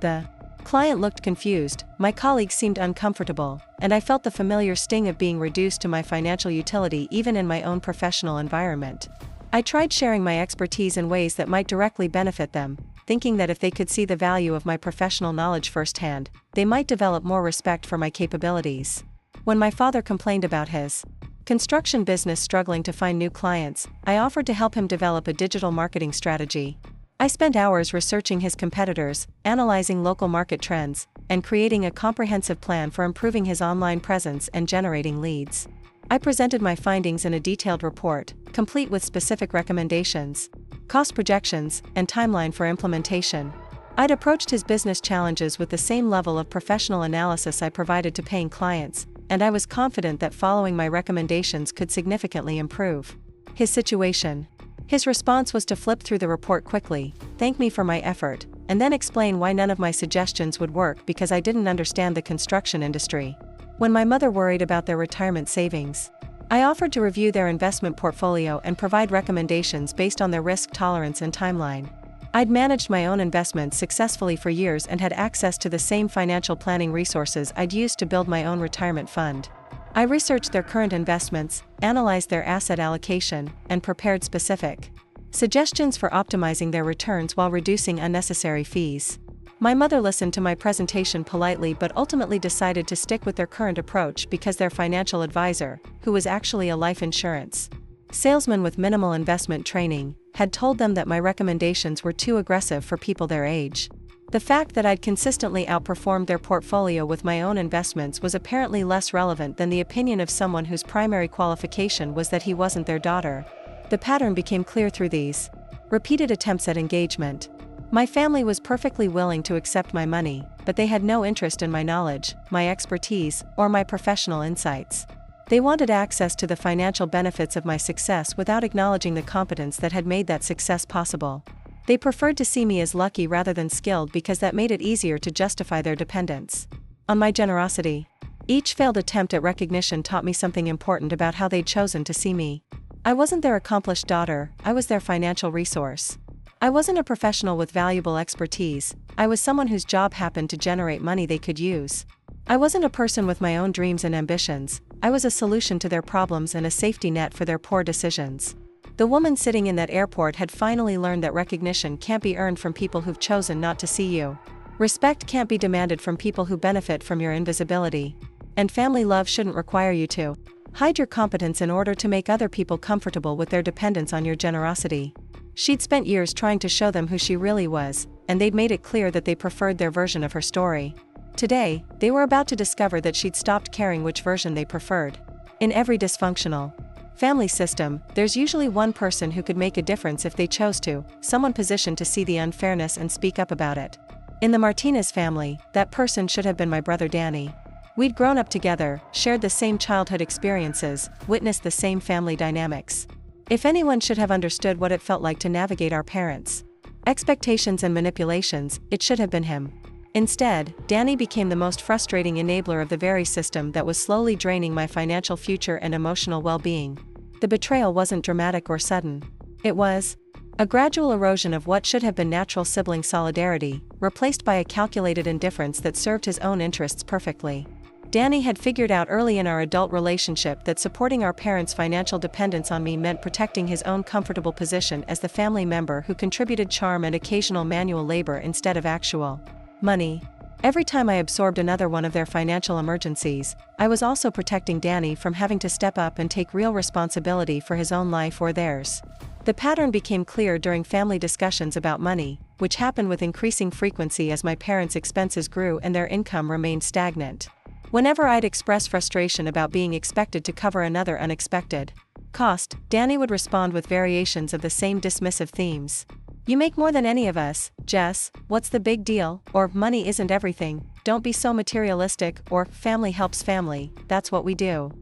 The client looked confused, my colleagues seemed uncomfortable, and I felt the familiar sting of being reduced to my financial utility even in my own professional environment. I tried sharing my expertise in ways that might directly benefit them, thinking that if they could see the value of my professional knowledge firsthand, they might develop more respect for my capabilities. When my father complained about his construction business struggling to find new clients, I offered to help him develop a digital marketing strategy. I spent hours researching his competitors, analyzing local market trends, and creating a comprehensive plan for improving his online presence and generating leads. I presented my findings in a detailed report, complete with specific recommendations, cost projections, and timeline for implementation. I'd approached his business challenges with the same level of professional analysis I provided to paying clients, and I was confident that following my recommendations could significantly improve his situation. His response was to flip through the report quickly, thank me for my effort, and then explain why none of my suggestions would work because I didn't understand the construction industry. When my mother worried about their retirement savings, I offered to review their investment portfolio and provide recommendations based on their risk tolerance and timeline. I'd managed my own investments successfully for years and had access to the same financial planning resources I'd used to build my own retirement fund. I researched their current investments, analyzed their asset allocation, and prepared specific suggestions for optimizing their returns while reducing unnecessary fees. My mother listened to my presentation politely but ultimately decided to stick with their current approach because their financial advisor, who was actually a life insurance salesman with minimal investment training, had told them that my recommendations were too aggressive for people their age. The fact that I'd consistently outperformed their portfolio with my own investments was apparently less relevant than the opinion of someone whose primary qualification was that he wasn't their daughter. The pattern became clear through these repeated attempts at engagement. My family was perfectly willing to accept my money, but they had no interest in my knowledge, my expertise, or my professional insights. They wanted access to the financial benefits of my success without acknowledging the competence that had made that success possible. They preferred to see me as lucky rather than skilled because that made it easier to justify their dependence on my generosity. Each failed attempt at recognition taught me something important about how they'd chosen to see me. I wasn't their accomplished daughter, I was their financial resource. I wasn't a professional with valuable expertise, I was someone whose job happened to generate money they could use. I wasn't a person with my own dreams and ambitions, I was a solution to their problems and a safety net for their poor decisions. The woman sitting in that airport had finally learned that recognition can't be earned from people who've chosen not to see you. Respect can't be demanded from people who benefit from your invisibility. And family love shouldn't require you to hide your competence in order to make other people comfortable with their dependence on your generosity. She'd spent years trying to show them who she really was, and they'd made it clear that they preferred their version of her story. Today, they were about to discover that she'd stopped caring which version they preferred. In every dysfunctional family system, there's usually one person who could make a difference if they chose to, someone positioned to see the unfairness and speak up about it. In the Martinez family, that person should have been my brother Danny. We'd grown up together, shared the same childhood experiences, witnessed the same family dynamics. If anyone should have understood what it felt like to navigate our parents' expectations and manipulations, it should have been him. Instead, Danny became the most frustrating enabler of the very system that was slowly draining my financial future and emotional well-being. The betrayal wasn't dramatic or sudden. It was a gradual erosion of what should have been natural sibling solidarity, replaced by a calculated indifference that served his own interests perfectly. Danny had figured out early in our adult relationship that supporting our parents' financial dependence on me meant protecting his own comfortable position as the family member who contributed charm and occasional manual labor instead of actual money. Every time I absorbed another one of their financial emergencies, I was also protecting Danny from having to step up and take real responsibility for his own life or theirs. The pattern became clear during family discussions about money, which happened with increasing frequency as my parents' expenses grew and their income remained stagnant. Whenever I'd express frustration about being expected to cover another unexpected cost, Danny would respond with variations of the same dismissive themes. "You make more than any of us, Jess, what's the big deal?" Or "Money isn't everything, don't be so materialistic," or "Family helps family, that's what we do."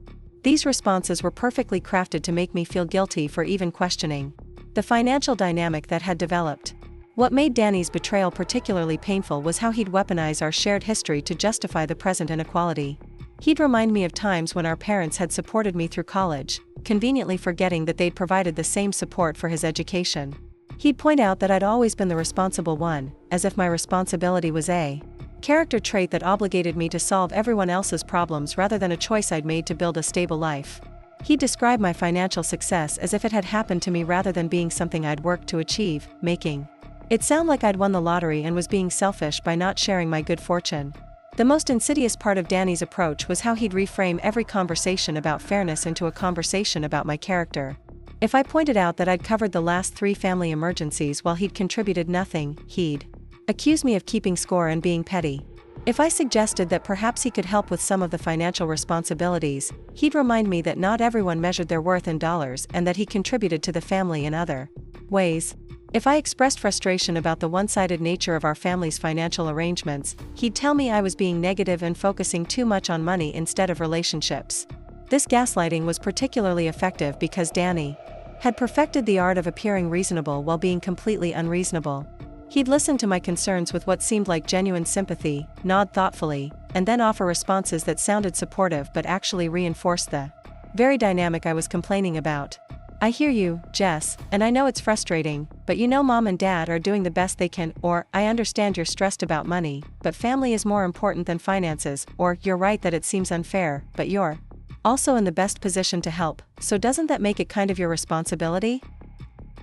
These responses were perfectly crafted to make me feel guilty for even questioning the financial dynamic that had developed. What made Danny's betrayal particularly painful was how he'd weaponize our shared history to justify the present inequality. He'd remind me of times when our parents had supported me through college, conveniently forgetting that they'd provided the same support for his education. He'd point out that I'd always been the responsible one, as if my responsibility was a character trait that obligated me to solve everyone else's problems rather than a choice I'd made to build a stable life. He'd describe my financial success as if it had happened to me rather than being something I'd worked to achieve, making it sound like I'd won the lottery and was being selfish by not sharing my good fortune. The most insidious part of Danny's approach was how he'd reframe every conversation about fairness into a conversation about my character. If I pointed out that I'd covered the last 3 family emergencies while he'd contributed nothing, he'd accuse me of keeping score and being petty. If I suggested that perhaps he could help with some of the financial responsibilities, he'd remind me that not everyone measured their worth in dollars and that he contributed to the family in other ways. If I expressed frustration about the one-sided nature of our family's financial arrangements, he'd tell me I was being negative and focusing too much on money instead of relationships. This gaslighting was particularly effective because Danny had perfected the art of appearing reasonable while being completely unreasonable. He'd listen to my concerns with what seemed like genuine sympathy, nod thoughtfully, and then offer responses that sounded supportive but actually reinforced the very dynamic I was complaining about. "I hear you, Jess, and I know it's frustrating, but you know Mom and Dad are doing the best they can," or "I understand you're stressed about money, but family is more important than finances," or "You're right that it seems unfair, but you're also in the best position to help, so doesn't that make it kind of your responsibility?"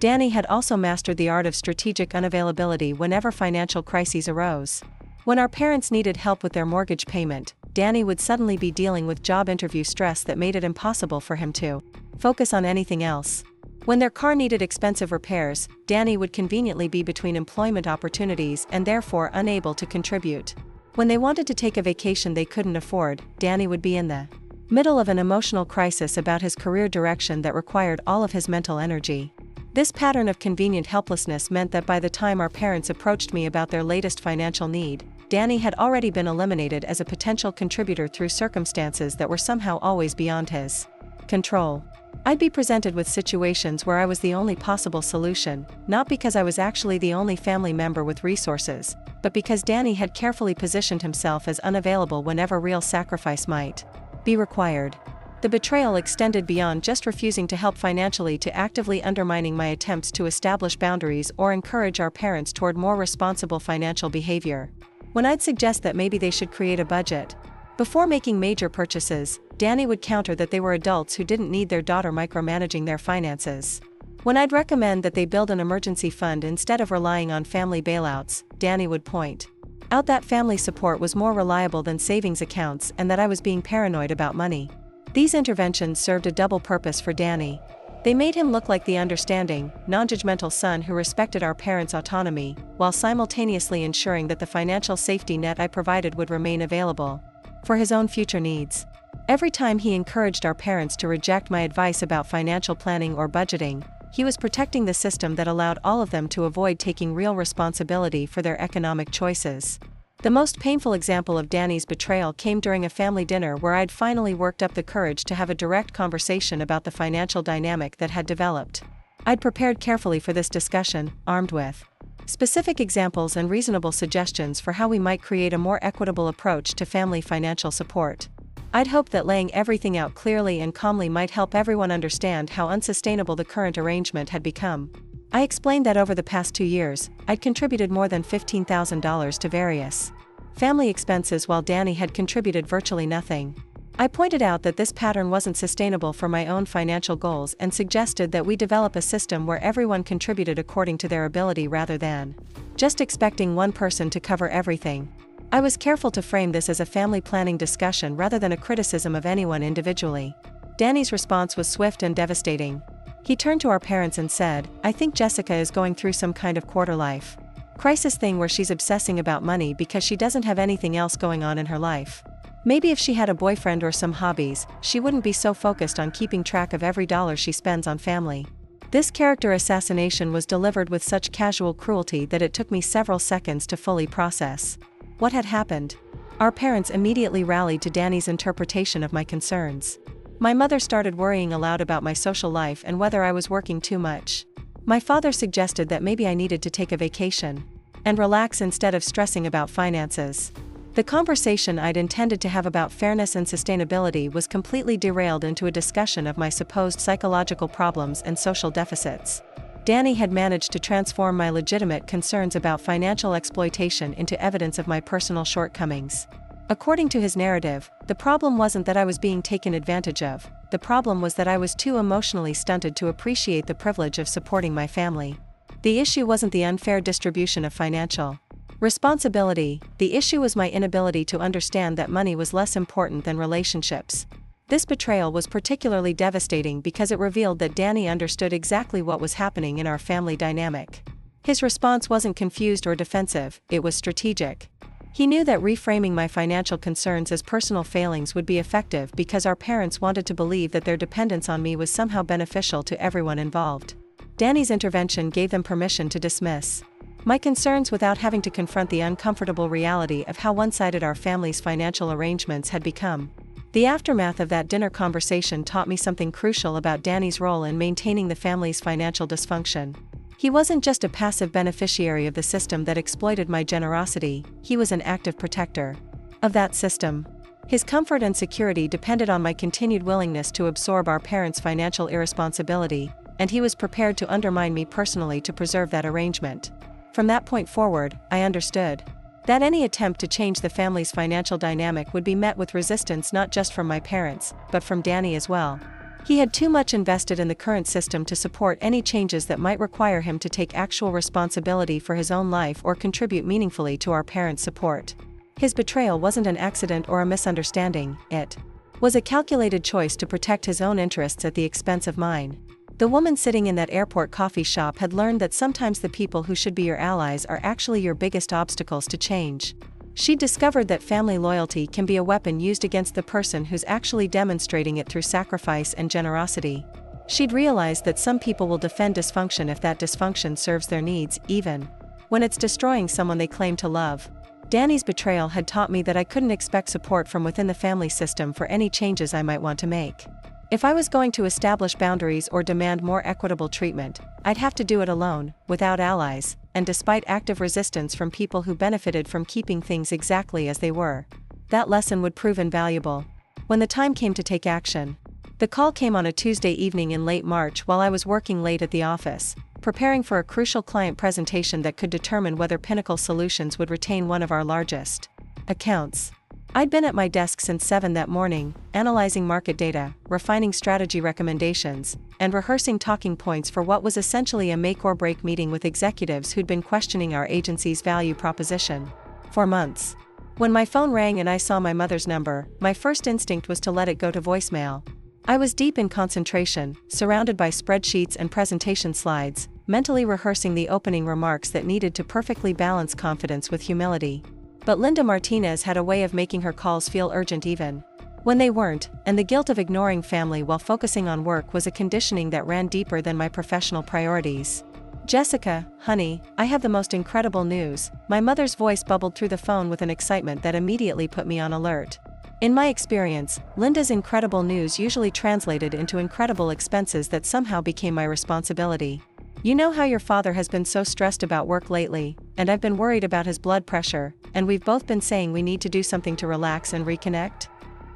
Danny had also mastered the art of strategic unavailability whenever financial crises arose. When our parents needed help with their mortgage payment, Danny would suddenly be dealing with job interview stress that made it impossible for him to focus on anything else. When their car needed expensive repairs, Danny would conveniently be between employment opportunities and therefore unable to contribute. When they wanted to take a vacation they couldn't afford, Danny would be in the middle of an emotional crisis about his career direction that required all of his mental energy. This pattern of convenient helplessness meant that by the time our parents approached me about their latest financial need, Danny had already been eliminated as a potential contributor through circumstances that were somehow always beyond his control. I'd be presented with situations where I was the only possible solution, not because I was actually the only family member with resources, but because Danny had carefully positioned himself as unavailable whenever real sacrifice might be required. The betrayal extended beyond just refusing to help financially to actively undermining my attempts to establish boundaries or encourage our parents toward more responsible financial behavior. When I'd suggest that maybe they should create a budget before making major purchases, Danny would counter that they were adults who didn't need their daughter micromanaging their finances. When I'd recommend that they build an emergency fund instead of relying on family bailouts, Danny would point out that family support was more reliable than savings accounts and that I was being paranoid about money. These interventions served a double purpose for Danny. They made him look like the understanding, non-judgmental son who respected our parents' autonomy, while simultaneously ensuring that the financial safety net I provided would remain available for his own future needs. Every time he encouraged our parents to reject my advice about financial planning or budgeting, he was protecting the system that allowed all of them to avoid taking real responsibility for their economic choices. The most painful example of Danny's betrayal came during a family dinner where I'd finally worked up the courage to have a direct conversation about the financial dynamic that had developed. I'd prepared carefully for this discussion, armed with specific examples and reasonable suggestions for how we might create a more equitable approach to family financial support. I'd hoped that laying everything out clearly and calmly might help everyone understand how unsustainable the current arrangement had become. I explained that over the past 2 years, I'd contributed more than $15,000 to various family expenses while Danny had contributed virtually nothing. I pointed out that this pattern wasn't sustainable for my own financial goals and suggested that we develop a system where everyone contributed according to their ability rather than just expecting one person to cover everything. I was careful to frame this as a family planning discussion rather than a criticism of anyone individually. Danny's response was swift and devastating. He turned to our parents and said, "I think Jessica is going through some kind of quarter-life crisis thing where she's obsessing about money because she doesn't have anything else going on in her life. Maybe if she had a boyfriend or some hobbies, she wouldn't be so focused on keeping track of every dollar she spends on family." This character assassination was delivered with such casual cruelty that it took me several seconds to fully process what had happened. Our parents immediately rallied to Danny's interpretation of my concerns. My mother started worrying aloud about my social life and whether I was working too much. My father suggested that maybe I needed to take a vacation and relax instead of stressing about finances. The conversation I'd intended to have about fairness and sustainability was completely derailed into a discussion of my supposed psychological problems and social deficits. Danny had managed to transform my legitimate concerns about financial exploitation into evidence of my personal shortcomings. According to his narrative, the problem wasn't that I was being taken advantage of, the problem was that I was too emotionally stunted to appreciate the privilege of supporting my family. The issue wasn't the unfair distribution of financial responsibility, the issue was my inability to understand that money was less important than relationships. This betrayal was particularly devastating because it revealed that Danny understood exactly what was happening in our family dynamic. His response wasn't confused or defensive, it was strategic. He knew that reframing my financial concerns as personal failings would be effective because our parents wanted to believe that their dependence on me was somehow beneficial to everyone involved. Danny's intervention gave them permission to dismiss my concerns without having to confront the uncomfortable reality of how one-sided our family's financial arrangements had become. The aftermath of that dinner conversation taught me something crucial about Danny's role in maintaining the family's financial dysfunction. He wasn't just a passive beneficiary of the system that exploited my generosity, he was an active protector of that system. His comfort and security depended on my continued willingness to absorb our parents' financial irresponsibility, and he was prepared to undermine me personally to preserve that arrangement. From that point forward, I understood that any attempt to change the family's financial dynamic would be met with resistance not just from my parents, but from Danny as well. He had too much invested in the current system to support any changes that might require him to take actual responsibility for his own life or contribute meaningfully to our parents' support. His betrayal wasn't an accident or a misunderstanding, it was a calculated choice to protect his own interests at the expense of mine. The woman sitting in that airport coffee shop had learned that sometimes the people who should be your allies are actually your biggest obstacles to change. She'd discovered that family loyalty can be a weapon used against the person who's actually demonstrating it through sacrifice and generosity. She'd realized that some people will defend dysfunction if that dysfunction serves their needs, even when it's destroying someone they claim to love. Danny's betrayal had taught me that I couldn't expect support from within the family system for any changes I might want to make. If I was going to establish boundaries or demand more equitable treatment, I'd have to do it alone, without allies, and despite active resistance from people who benefited from keeping things exactly as they were. That lesson would prove invaluable. When the time came to take action, The call came on a Tuesday evening in late March while I was working late at the office, preparing for a crucial client presentation that could determine whether Pinnacle Solutions would retain one of our largest accounts. I'd been at my desk since 7 that morning, analyzing market data, refining strategy recommendations, and rehearsing talking points for what was essentially a make-or-break meeting with executives who'd been questioning our agency's value proposition for months. When my phone rang and I saw my mother's number, my first instinct was to let it go to voicemail. I was deep in concentration, surrounded by spreadsheets and presentation slides, mentally rehearsing the opening remarks that needed to perfectly balance confidence with humility. But Linda Martinez had a way of making her calls feel urgent even when they weren't, and the guilt of ignoring family while focusing on work was a conditioning that ran deeper than my professional priorities. "Jessica, honey, I have the most incredible news." My mother's voice bubbled through the phone with an excitement that immediately put me on alert. In my experience, Linda's incredible news usually translated into incredible expenses that somehow became my responsibility. "You know how your father has been so stressed about work lately, and I've been worried about his blood pressure, and we've both been saying we need to do something to relax and reconnect?"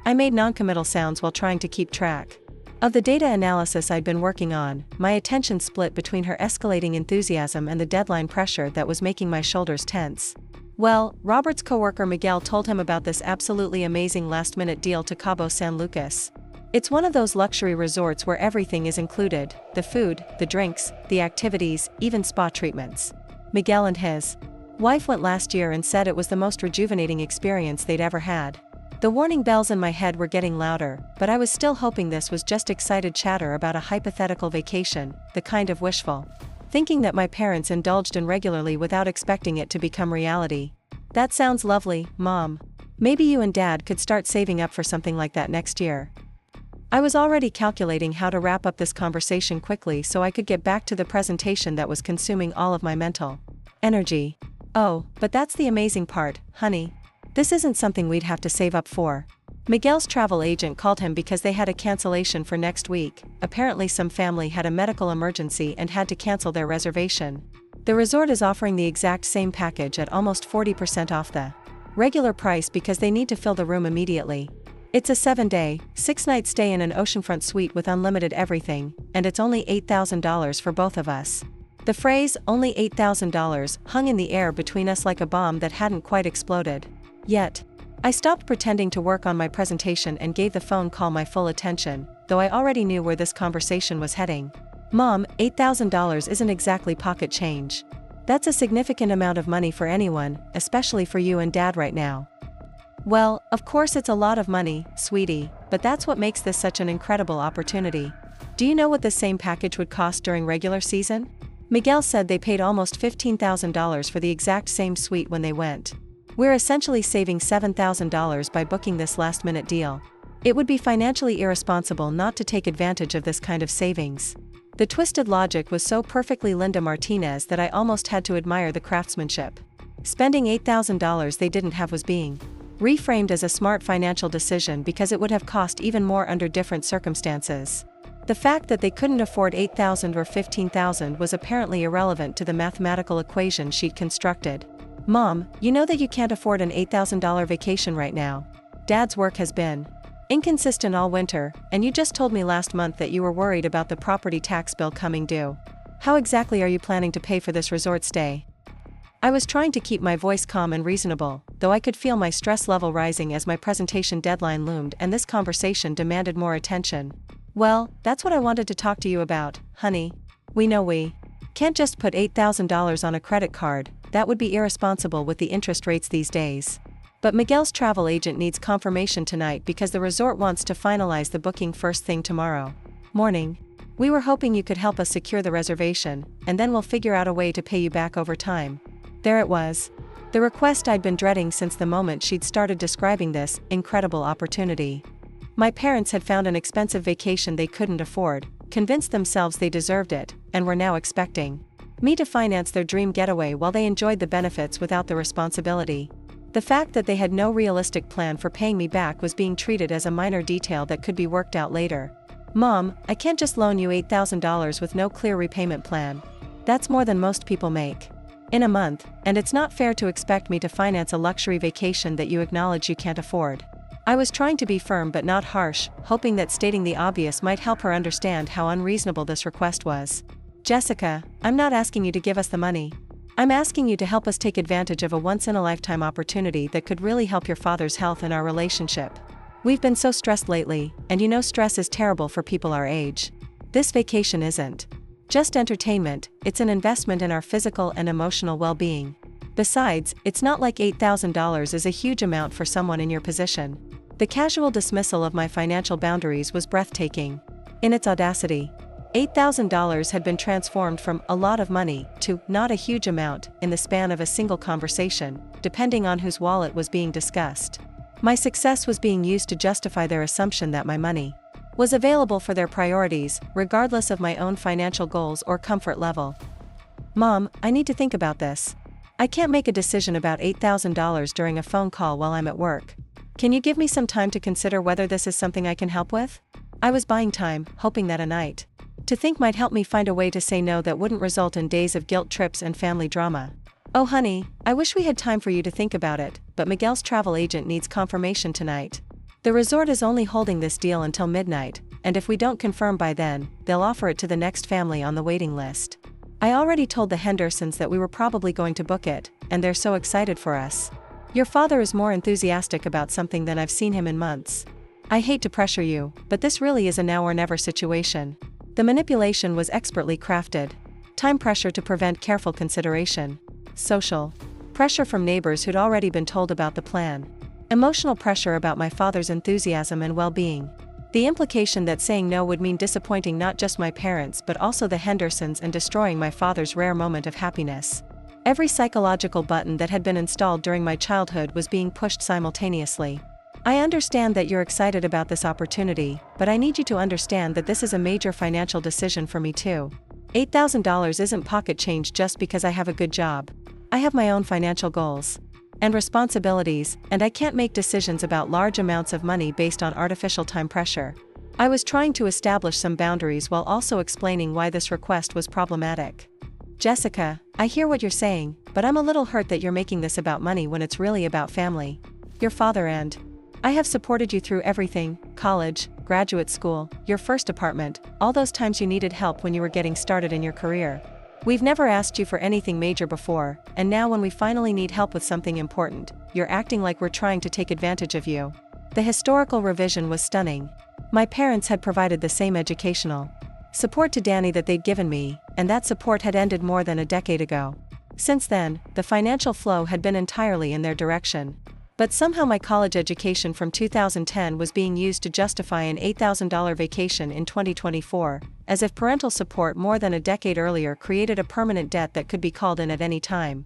I made noncommittal sounds while trying to keep track of the data analysis I'd been working on, my attention split between her escalating enthusiasm and the deadline pressure that was making my shoulders tense. Well, Robert's coworker Miguel told him about this absolutely amazing last-minute deal to Cabo San Lucas. It's one of those luxury resorts where everything is included: the food, the drinks, the activities, even spa treatments. Miguel and his wife went last year and said it was the most rejuvenating experience they'd ever had. The warning bells in my head were getting louder, but I was still hoping this was just excited chatter about a hypothetical vacation, the kind of wishful thinking that my parents indulged in regularly without expecting it to become reality. "That sounds lovely, Mom. Maybe you and Dad could start saving up for something like that next year." I was already calculating how to wrap up this conversation quickly so I could get back to the presentation that was consuming all of my mental energy. "Oh, but that's the amazing part, honey. This isn't something we'd have to save up for." Miguel's travel agent called him because they had a cancellation for next week. Apparently some family had a medical emergency and had to cancel their reservation. The resort is offering the exact same package at almost 40% off the regular price because they need to fill the room immediately. It's a 7-day, 6-night stay in an oceanfront suite with unlimited everything, and it's only $8,000 for both of us. The phrase, "only $8,000, hung in the air between us like a bomb that hadn't quite exploded yet. I stopped pretending to work on my presentation and gave the phone call my full attention, though I already knew where this conversation was heading. "Mom, $8,000 isn't exactly pocket change. That's a significant amount of money for anyone, especially for you and Dad right now." "Well, of course it's a lot of money, sweetie, but that's what makes this such an incredible opportunity. Do you know what the same package would cost during regular season?" Miguel said they paid almost $15,000 for the exact same suite when they went. "We're essentially saving $7,000 by booking this last-minute deal. It would be financially irresponsible not to take advantage of this kind of savings." The twisted logic was so perfectly Linda Martinez that I almost had to admire the craftsmanship. Spending $8,000 they didn't have was being reframed as a smart financial decision because it would have cost even more under different circumstances. The fact that they couldn't afford $8,000 or $15,000 was apparently irrelevant to the mathematical equation she'd constructed. "Mom, you know that you can't afford an $8,000 vacation right now. Dad's work has been inconsistent all winter, and you just told me last month that you were worried about the property tax bill coming due. How exactly are you planning to pay for this resort stay?" I was trying to keep my voice calm and reasonable, though I could feel my stress level rising as my presentation deadline loomed and this conversation demanded more attention. "Well, that's what I wanted to talk to you about, honey. We know we can't just put $8,000 on a credit card. That would be irresponsible with the interest rates these days. But Miguel's travel agent needs confirmation tonight because the resort wants to finalize the booking first thing tomorrow morning. We were hoping you could help us secure the reservation, and then we'll figure out a way to pay you back over time." There it was. The request I'd been dreading since the moment she'd started describing this incredible opportunity. My parents had found an expensive vacation they couldn't afford, convinced themselves they deserved it, and were now expecting me to finance their dream getaway while they enjoyed the benefits without the responsibility. The fact that they had no realistic plan for paying me back was being treated as a minor detail that could be worked out later. "Mom, I can't just loan you $8,000 with no clear repayment plan. That's more than most people make in a month, and it's not fair to expect me to finance a luxury vacation that you acknowledge you can't afford." I was trying to be firm but not harsh, hoping that stating the obvious might help her understand how unreasonable this request was. Jessica, I'm not asking you to give us the money. I'm asking you to help us take advantage of a once-in-a-lifetime opportunity that could really help your father's health and our relationship. We've been so stressed lately, and you know stress is terrible for people our age. This vacation isn't just entertainment, it's an investment in our physical and emotional well-being. Besides, it's not like $8,000 is a huge amount for someone in your position. The casual dismissal of my financial boundaries was breathtaking. In its audacity, $8,000 had been transformed from a lot of money to not a huge amount in the span of a single conversation, depending on whose wallet was being discussed. My success was being used to justify their assumption that my money was available for their priorities, regardless of my own financial goals or comfort level. Mom, I need to think about this. I can't make a decision about $8,000 during a phone call while I'm at work. Can you give me some time to consider whether this is something I can help with? I was buying time, hoping that a night to think might help me find a way to say no that wouldn't result in days of guilt trips and family drama. Oh honey, I wish we had time for you to think about it, but Miguel's travel agent needs confirmation tonight. The resort is only holding this deal until midnight, and if we don't confirm by then, they'll offer it to the next family on the waiting list. I already told the Hendersons that we were probably going to book it, and they're so excited for us. Your father is more enthusiastic about something than I've seen him in months. I hate to pressure you, but this really is a now or never situation. The manipulation was expertly crafted. Time pressure to prevent careful consideration. Social pressure from neighbors who'd already been told about the plan. Emotional pressure about my father's enthusiasm and well-being. The implication that saying no would mean disappointing not just my parents but also the Hendersons and destroying my father's rare moment of happiness. Every psychological button that had been installed during my childhood was being pushed simultaneously. I understand that you're excited about this opportunity, but I need you to understand that this is a major financial decision for me too. $8,000 isn't pocket change just because I have a good job. I have my own financial goals and responsibilities, and I can't make decisions about large amounts of money based on artificial time pressure. I was trying to establish some boundaries while also explaining why this request was problematic. Jessica, I hear what you're saying, but I'm a little hurt that you're making this about money when it's really about family. Your father and I have supported you through everything: college, graduate school, your first apartment, all those times you needed help when you were getting started in your career. We've never asked you for anything major before, and now when we finally need help with something important, you're acting like we're trying to take advantage of you. The historical revision was stunning. My parents had provided the same educational support to Danny that they'd given me, and that support had ended more than a decade ago. Since then, the financial flow had been entirely in their direction. But somehow my college education from 2010 was being used to justify an $8,000 vacation in 2024, as if parental support more than a decade earlier created a permanent debt that could be called in at any time.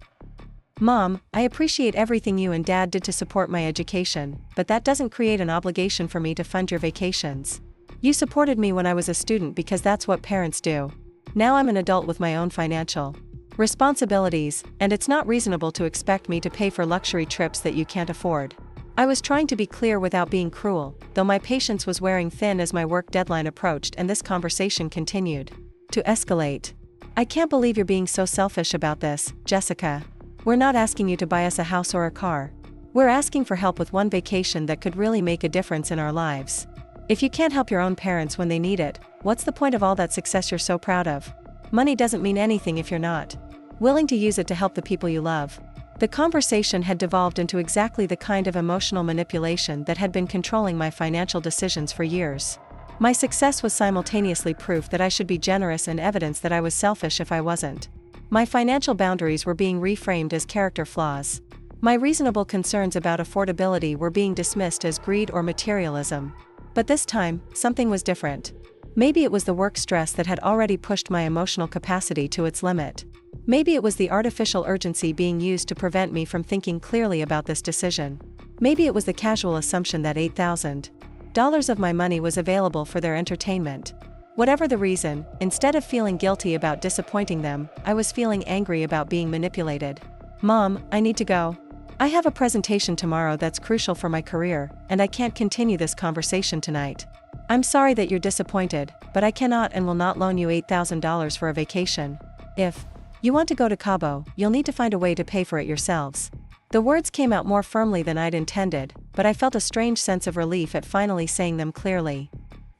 Mom, I appreciate everything you and Dad did to support my education, but that doesn't create an obligation for me to fund your vacations. You supported me when I was a student because that's what parents do. Now I'm an adult with my own financial responsibilities, and it's not reasonable to expect me to pay for luxury trips that you can't afford. I was trying to be clear without being cruel, though my patience was wearing thin as my work deadline approached and this conversation continued to escalate. I can't believe you're being so selfish about this, Jessica. We're not asking you to buy us a house or a car. We're asking for help with one vacation that could really make a difference in our lives. If you can't help your own parents when they need it, what's the point of all that success you're so proud of? Money doesn't mean anything if you're not willing to use it to help the people you love. The conversation had devolved into exactly the kind of emotional manipulation that had been controlling my financial decisions for years. My success was simultaneously proof that I should be generous and evidence that I was selfish if I wasn't. My financial boundaries were being reframed as character flaws. My reasonable concerns about affordability were being dismissed as greed or materialism. But this time, something was different. Maybe it was the work stress that had already pushed my emotional capacity to its limit. Maybe it was the artificial urgency being used to prevent me from thinking clearly about this decision. Maybe it was the casual assumption that $8,000 of my money was available for their entertainment. Whatever the reason, instead of feeling guilty about disappointing them, I was feeling angry about being manipulated. Mom, I need to go. I have a presentation tomorrow that's crucial for my career, and I can't continue this conversation tonight. I'm sorry that you're disappointed, but I cannot and will not loan you $8,000 for a vacation. If you want to go to Cabo, you'll need to find a way to pay for it yourselves. The words came out more firmly than I'd intended, but I felt a strange sense of relief at finally saying them clearly.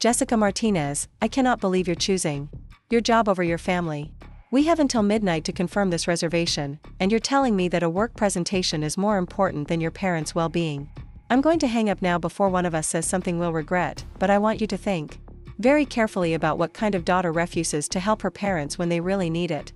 Jessica Martinez, I cannot believe you're choosing your job over your family. We have until midnight to confirm this reservation, and you're telling me that a work presentation is more important than your parents' well-being. I'm going to hang up now before one of us says something we'll regret, but I want you to think very carefully about what kind of daughter refuses to help her parents when they really need it.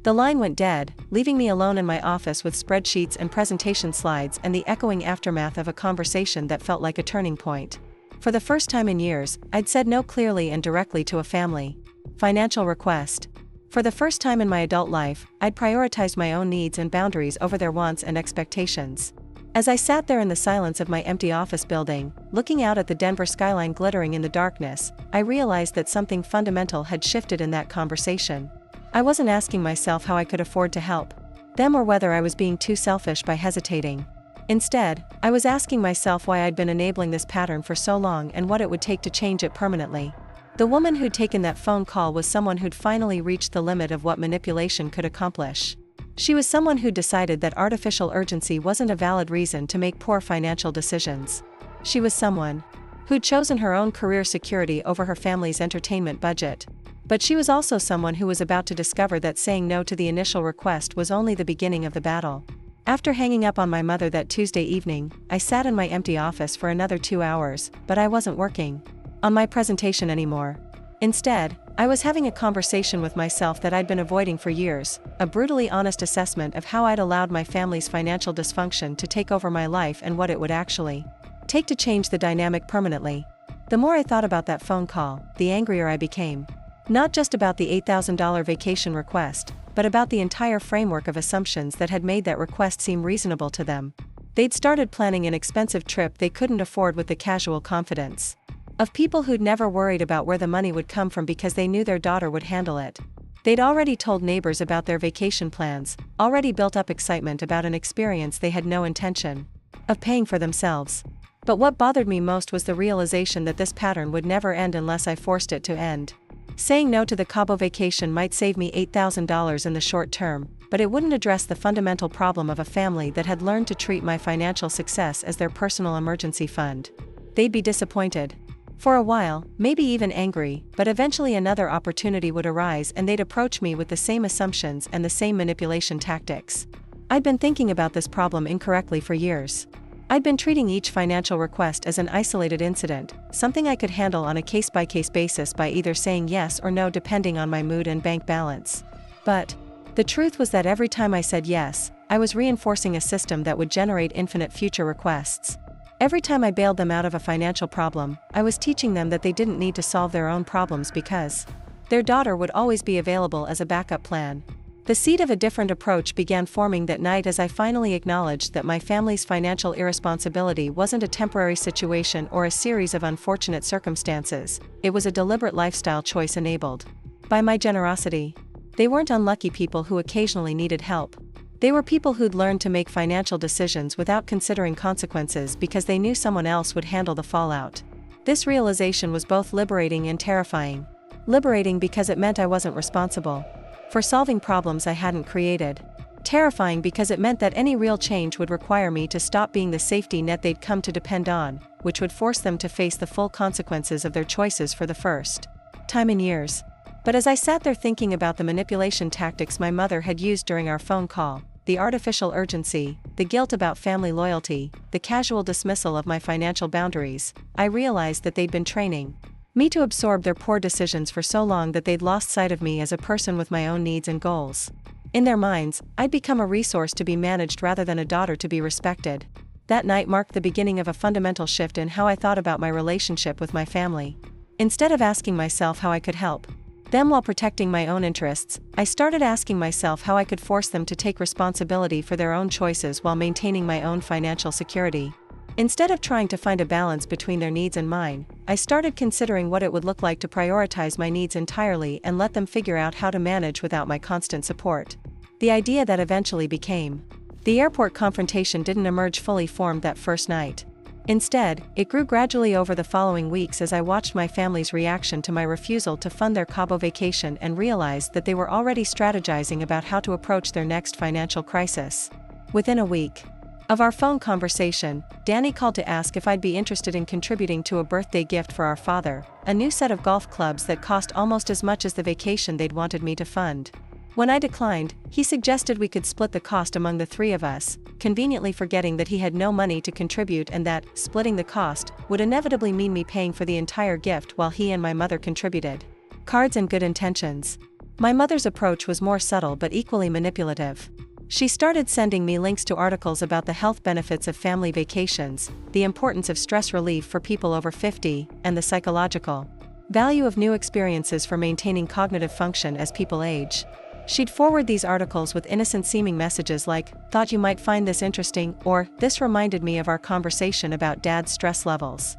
The line went dead, leaving me alone in my office with spreadsheets and presentation slides and the echoing aftermath of a conversation that felt like a turning point. For the first time in years, I'd said no clearly and directly to a family financial request. For the first time in my adult life, I'd prioritized my own needs and boundaries over their wants and expectations. As I sat there in the silence of my empty office building, looking out at the Denver skyline glittering in the darkness, I realized that something fundamental had shifted in that conversation. I wasn't asking myself how I could afford to help them or whether I was being too selfish by hesitating. Instead, I was asking myself why I'd been enabling this pattern for so long and what it would take to change it permanently. The woman who'd taken that phone call was someone who'd finally reached the limit of what manipulation could accomplish. She was someone who decided that artificial urgency wasn't a valid reason to make poor financial decisions. She was someone who'd chosen her own career security over her family's entertainment budget. But she was also someone who was about to discover that saying no to the initial request was only the beginning of the battle. After hanging up on my mother that Tuesday evening, I sat in my empty office for another 2 hours, but I wasn't working on my presentation anymore. Instead, I was having a conversation with myself that I'd been avoiding for years, a brutally honest assessment of how I'd allowed my family's financial dysfunction to take over my life and what it would actually take to change the dynamic permanently. The more I thought about that phone call, the angrier I became. Not just about the $8,000 vacation request, but about the entire framework of assumptions that had made that request seem reasonable to them. They'd started planning an expensive trip they couldn't afford with the casual confidence of people who'd never worried about where the money would come from because they knew their daughter would handle it. They'd already told neighbors about their vacation plans, already built up excitement about an experience they had no intention of paying for themselves. But what bothered me most was the realization that this pattern would never end unless I forced it to end. Saying no to the Cabo vacation might save me $8,000 in the short term, but it wouldn't address the fundamental problem of a family that had learned to treat my financial success as their personal emergency fund. They'd be disappointed. For a while, maybe even angry, but eventually another opportunity would arise and they'd approach me with the same assumptions and the same manipulation tactics. I'd been thinking about this problem incorrectly for years. I'd been treating each financial request as an isolated incident, something I could handle on a case-by-case basis by either saying yes or no depending on my mood and bank balance. But the truth was that every time I said yes, I was reinforcing a system that would generate infinite future requests. Every time I bailed them out of a financial problem, I was teaching them that they didn't need to solve their own problems because their daughter would always be available as a backup plan. The seed of a different approach began forming that night as I finally acknowledged that my family's financial irresponsibility wasn't a temporary situation or a series of unfortunate circumstances, it was a deliberate lifestyle choice enabled by my generosity. They weren't unlucky people who occasionally needed help. They were people who'd learned to make financial decisions without considering consequences because they knew someone else would handle the fallout. This realization was both liberating and terrifying. Liberating because it meant I wasn't responsible for solving problems I hadn't created. Terrifying because it meant that any real change would require me to stop being the safety net they'd come to depend on, which would force them to face the full consequences of their choices for the first time in years. But as I sat there thinking about the manipulation tactics my mother had used during our phone call, the artificial urgency, the guilt about family loyalty, the casual dismissal of my financial boundaries, I realized that they'd been training me to absorb their poor decisions for so long that they'd lost sight of me as a person with my own needs and goals. In their minds, I'd become a resource to be managed rather than a daughter to be respected. That night marked the beginning of a fundamental shift in how I thought about my relationship with my family. Instead of asking myself how I could help them while protecting my own interests, I started asking myself how I could force them to take responsibility for their own choices while maintaining my own financial security. Instead of trying to find a balance between their needs and mine, I started considering what it would look like to prioritize my needs entirely and let them figure out how to manage without my constant support. The idea that eventually became the airport confrontation didn't emerge fully formed that first night. Instead, it grew gradually over the following weeks as I watched my family's reaction to my refusal to fund their Cabo vacation and realized that they were already strategizing about how to approach their next financial crisis. Within a week of our phone conversation, Danny called to ask if I'd be interested in contributing to a birthday gift for our father, a new set of golf clubs that cost almost as much as the vacation they'd wanted me to fund. When I declined, he suggested we could split the cost among the three of us, conveniently forgetting that he had no money to contribute and that, splitting the cost, would inevitably mean me paying for the entire gift while he and my mother contributed. Cards and good intentions. My mother's approach was more subtle but equally manipulative. She started sending me links to articles about the health benefits of family vacations, the importance of stress relief for people over 50, and the psychological value of new experiences for maintaining cognitive function as people age. She'd forward these articles with innocent-seeming messages like, "Thought you might find this interesting," or, "This reminded me of our conversation about Dad's stress levels."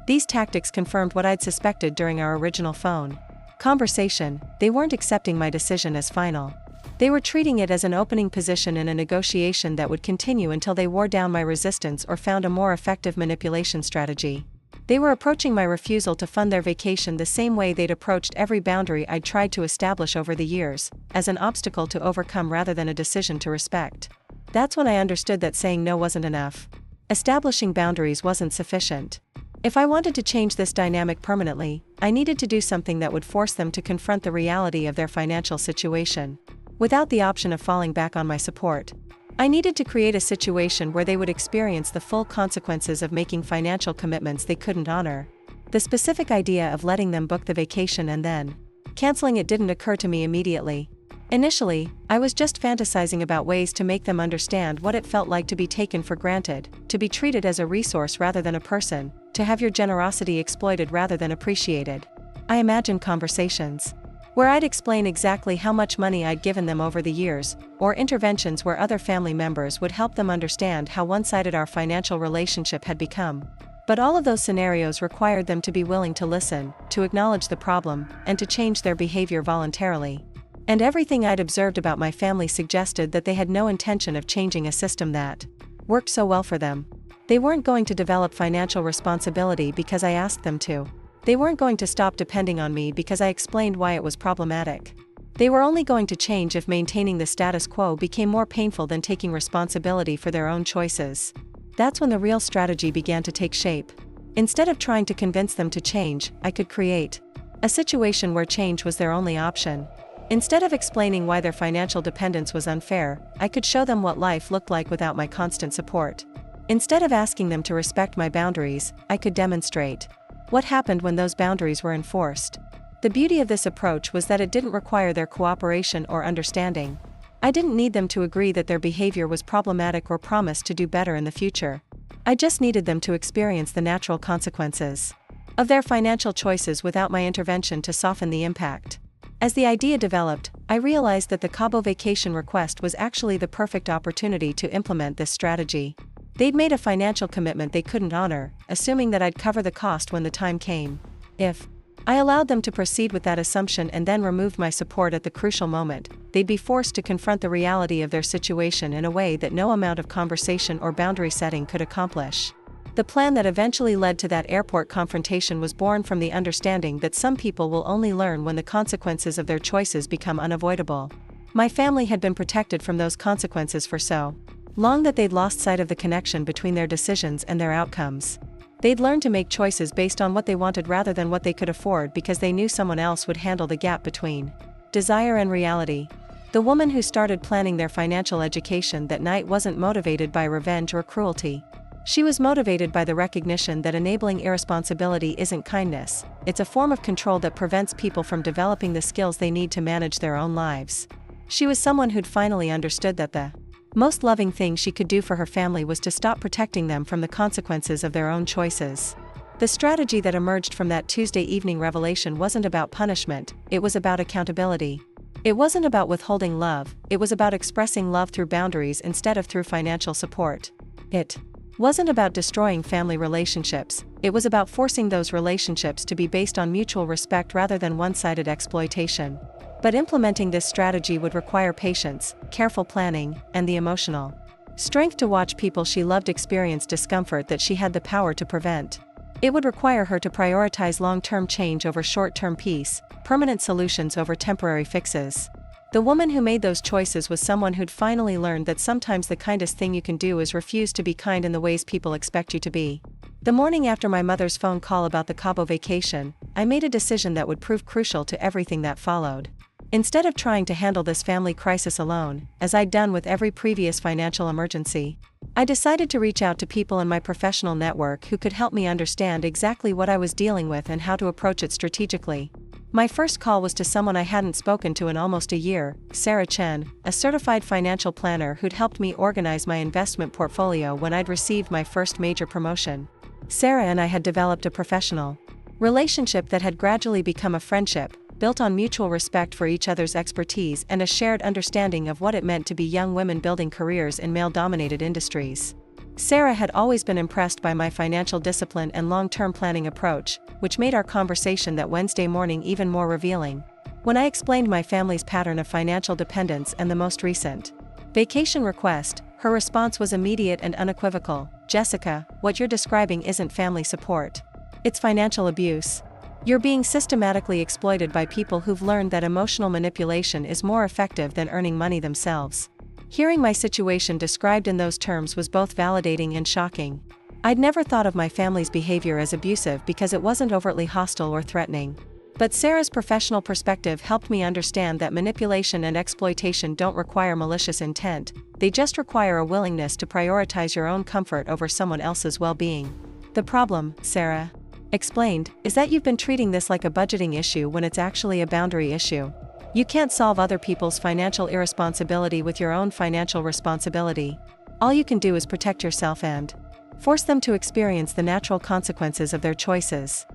These tactics confirmed what I'd suspected during our original phone conversation. They weren't accepting my decision as final. They were treating it as an opening position in a negotiation that would continue until they wore down my resistance or found a more effective manipulation strategy. They were approaching my refusal to fund their vacation the same way they'd approached every boundary I'd tried to establish over the years, as an obstacle to overcome rather than a decision to respect. That's when I understood that saying no wasn't enough. Establishing boundaries wasn't sufficient. If I wanted to change this dynamic permanently, I needed to do something that would force them to confront the reality of their financial situation, without the option of falling back on my support. I needed to create a situation where they would experience the full consequences of making financial commitments they couldn't honor. The specific idea of letting them book the vacation and then canceling it didn't occur to me immediately. Initially, I was just fantasizing about ways to make them understand what it felt like to be taken for granted, to be treated as a resource rather than a person, to have your generosity exploited rather than appreciated. I imagined conversations where I'd explain exactly how much money I'd given them over the years, or interventions where other family members would help them understand how one-sided our financial relationship had become. But all of those scenarios required them to be willing to listen, to acknowledge the problem, and to change their behavior voluntarily. And everything I'd observed about my family suggested that they had no intention of changing a system that worked so well for them. They weren't going to develop financial responsibility because I asked them to. They weren't going to stop depending on me because I explained why it was problematic. They were only going to change if maintaining the status quo became more painful than taking responsibility for their own choices. That's when the real strategy began to take shape. Instead of trying to convince them to change, I could create a situation where change was their only option. Instead of explaining why their financial dependence was unfair, I could show them what life looked like without my constant support. Instead of asking them to respect my boundaries, I could demonstrate what happened when those boundaries were enforced. The beauty of this approach was that it didn't require their cooperation or understanding. I didn't need them to agree that their behavior was problematic or promise to do better in the future. I just needed them to experience the natural consequences of their financial choices without my intervention to soften the impact. As the idea developed, I realized that the Cabo vacation request was actually the perfect opportunity to implement this strategy. They'd made a financial commitment they couldn't honor, assuming that I'd cover the cost when the time came. If I allowed them to proceed with that assumption and then removed my support at the crucial moment, they'd be forced to confront the reality of their situation in a way that no amount of conversation or boundary setting could accomplish. The plan that eventually led to that airport confrontation was born from the understanding that some people will only learn when the consequences of their choices become unavoidable. My family had been protected from those consequences for so long that they'd lost sight of the connection between their decisions and their outcomes. They'd learned to make choices based on what they wanted rather than what they could afford because they knew someone else would handle the gap between desire and reality. The woman who started planning their financial education that night wasn't motivated by revenge or cruelty. She was motivated by the recognition that enabling irresponsibility isn't kindness, it's a form of control that prevents people from developing the skills they need to manage their own lives. She was someone who'd finally understood that the most loving thing she could do for her family was to stop protecting them from the consequences of their own choices. The strategy that emerged from that Tuesday evening revelation wasn't about punishment, it was about accountability. It wasn't about withholding love, it was about expressing love through boundaries instead of through financial support. It wasn't about destroying family relationships, it was about forcing those relationships to be based on mutual respect rather than one-sided exploitation. But implementing this strategy would require patience, careful planning, and the emotional strength to watch people she loved experience discomfort that she had the power to prevent. It would require her to prioritize long-term change over short-term peace, permanent solutions over temporary fixes. The woman who made those choices was someone who'd finally learned that sometimes the kindest thing you can do is refuse to be kind in the ways people expect you to be. The morning after my mother's phone call about the Cabo vacation, I made a decision that would prove crucial to everything that followed. Instead of trying to handle this family crisis alone, as I'd done with every previous financial emergency, I decided to reach out to people in my professional network who could help me understand exactly what I was dealing with and how to approach it strategically. My first call was to someone I hadn't spoken to in almost a year, Sarah Chen, a certified financial planner who'd helped me organize my investment portfolio when I'd received my first major promotion. Sarah and I had developed a professional relationship that had gradually become a friendship, built on mutual respect for each other's expertise and a shared understanding of what it meant to be young women building careers in male-dominated industries. Sarah had always been impressed by my financial discipline and long-term planning approach, which made our conversation that Wednesday morning even more revealing. When I explained my family's pattern of financial dependence and the most recent vacation request, her response was immediate and unequivocal. "Jessica, what you're describing isn't family support. It's financial abuse. You're being systematically exploited by people who've learned that emotional manipulation is more effective than earning money themselves." Hearing my situation described in those terms was both validating and shocking. I'd never thought of my family's behavior as abusive because it wasn't overtly hostile or threatening. But Sarah's professional perspective helped me understand that manipulation and exploitation don't require malicious intent, they just require a willingness to prioritize your own comfort over someone else's well-being. "The problem," Sarah explained, "is that you've been treating this like a budgeting issue when it's actually a boundary issue. You can't solve other people's financial irresponsibility with your own financial responsibility. All you can do is protect yourself and force them to experience the natural consequences of their choices."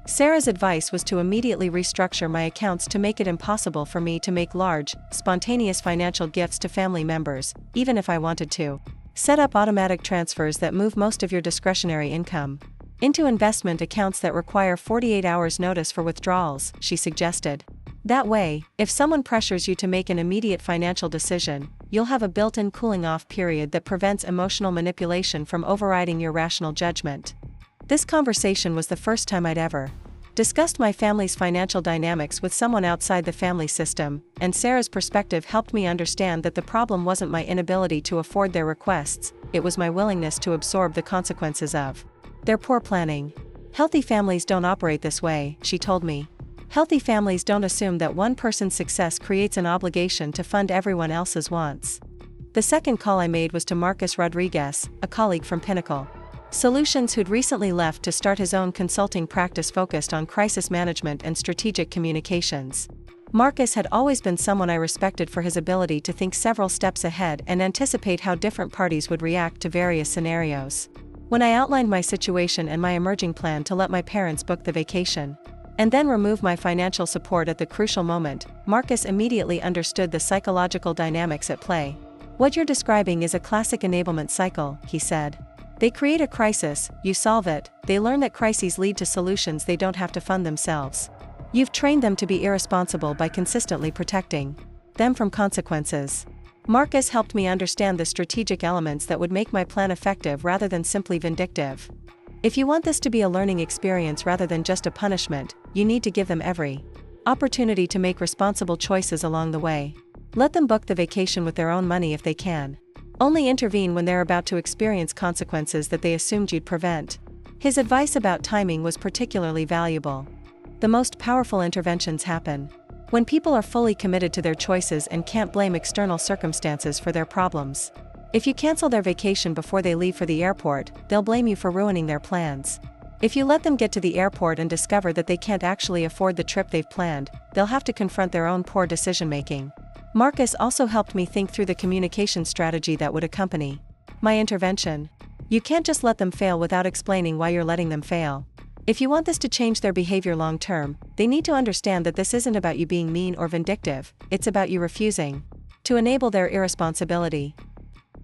Sarah's advice was to immediately restructure my accounts to make it impossible for me to make large, spontaneous financial gifts to family members, even if I wanted to. "Set up automatic transfers that move most of your discretionary income into investment accounts that require 48 hours notice for withdrawals," she suggested. "That way, if someone pressures you to make an immediate financial decision, you'll have a built-in cooling-off period that prevents emotional manipulation from overriding your rational judgment." This conversation was the first time I'd ever discussed my family's financial dynamics with someone outside the family system, and Sarah's perspective helped me understand that the problem wasn't my inability to afford their requests, it was my willingness to absorb the consequences of their poor planning. "Healthy families don't operate this way," she told me. "Healthy families don't assume that one person's success creates an obligation to fund everyone else's wants." The second call I made was to Marcus Rodriguez, a colleague from Pinnacle Solutions who'd recently left to start his own consulting practice focused on crisis management and strategic communications. Marcus had always been someone I respected for his ability to think several steps ahead and anticipate how different parties would react to various scenarios. When I outlined my situation and my emerging plan to let my parents book the vacation and then remove my financial support at the crucial moment, Marcus immediately understood the psychological dynamics at play. "What you're describing is a classic enablement cycle," he said. "They create a crisis, you solve it, they learn that crises lead to solutions they don't have to fund themselves. You've trained them to be irresponsible by consistently protecting them from consequences." Marcus helped me understand the strategic elements that would make my plan effective rather than simply vindictive. "If you want this to be a learning experience rather than just a punishment, you need to give them every opportunity to make responsible choices along the way. Let them book the vacation with their own money if they can. Only intervene when they're about to experience consequences that they assumed you'd prevent." His advice about timing was particularly valuable. The most powerful interventions happen when people are fully committed to their choices and can't blame external circumstances for their problems. If you cancel their vacation before they leave for the airport, they'll blame you for ruining their plans. If you let them get to the airport and discover that they can't actually afford the trip they've planned, they'll have to confront their own poor decision-making. Marcus also helped me think through the communication strategy that would accompany my intervention. You can't just let them fail without explaining why you're letting them fail. If you want this to change their behavior long term, they need to understand that this isn't about you being mean or vindictive, it's about you refusing to enable their irresponsibility.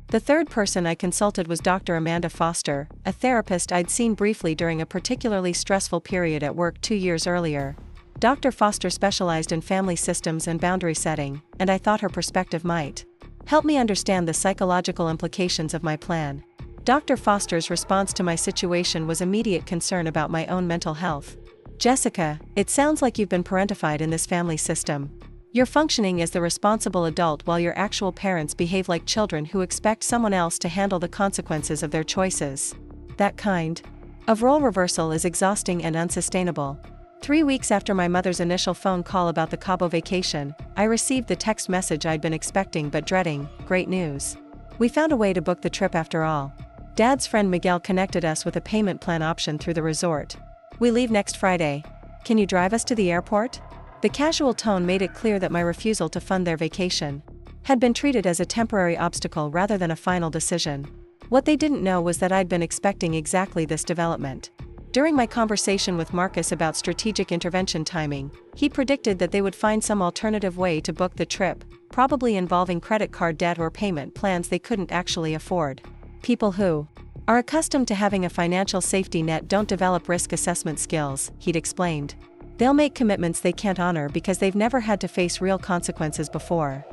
The third person I consulted was Dr. Amanda Foster, a therapist I'd seen briefly during a particularly stressful period at work 2 years earlier. Dr. Foster specialized in family systems and boundary setting, and I thought her perspective might help me understand the psychological implications of my plan. Dr. Foster's response to my situation was immediate concern about my own mental health. "Jessica, it sounds like you've been parentified in this family system. You're functioning as the responsible adult while your actual parents behave like children who expect someone else to handle the consequences of their choices. That kind of role reversal is exhausting and unsustainable. 3 weeks after my mother's initial phone call about the Cabo vacation, I received the text message I'd been expecting but dreading: great news. We found a way to book the trip after all. Dad's friend Miguel connected us with a payment plan option through the resort. We leave next Friday. Can you drive us to the airport? The casual tone made it clear that my refusal to fund their vacation had been treated as a temporary obstacle rather than a final decision. What they didn't know was that I'd been expecting exactly this development. During my conversation with Marcus about strategic intervention timing, he predicted that they would find some alternative way to book the trip, probably involving credit card debt or payment plans they couldn't actually afford. People who are accustomed to having a financial safety net don't develop risk assessment skills, he'd explained. They'll make commitments they can't honor because they've never had to face real consequences before.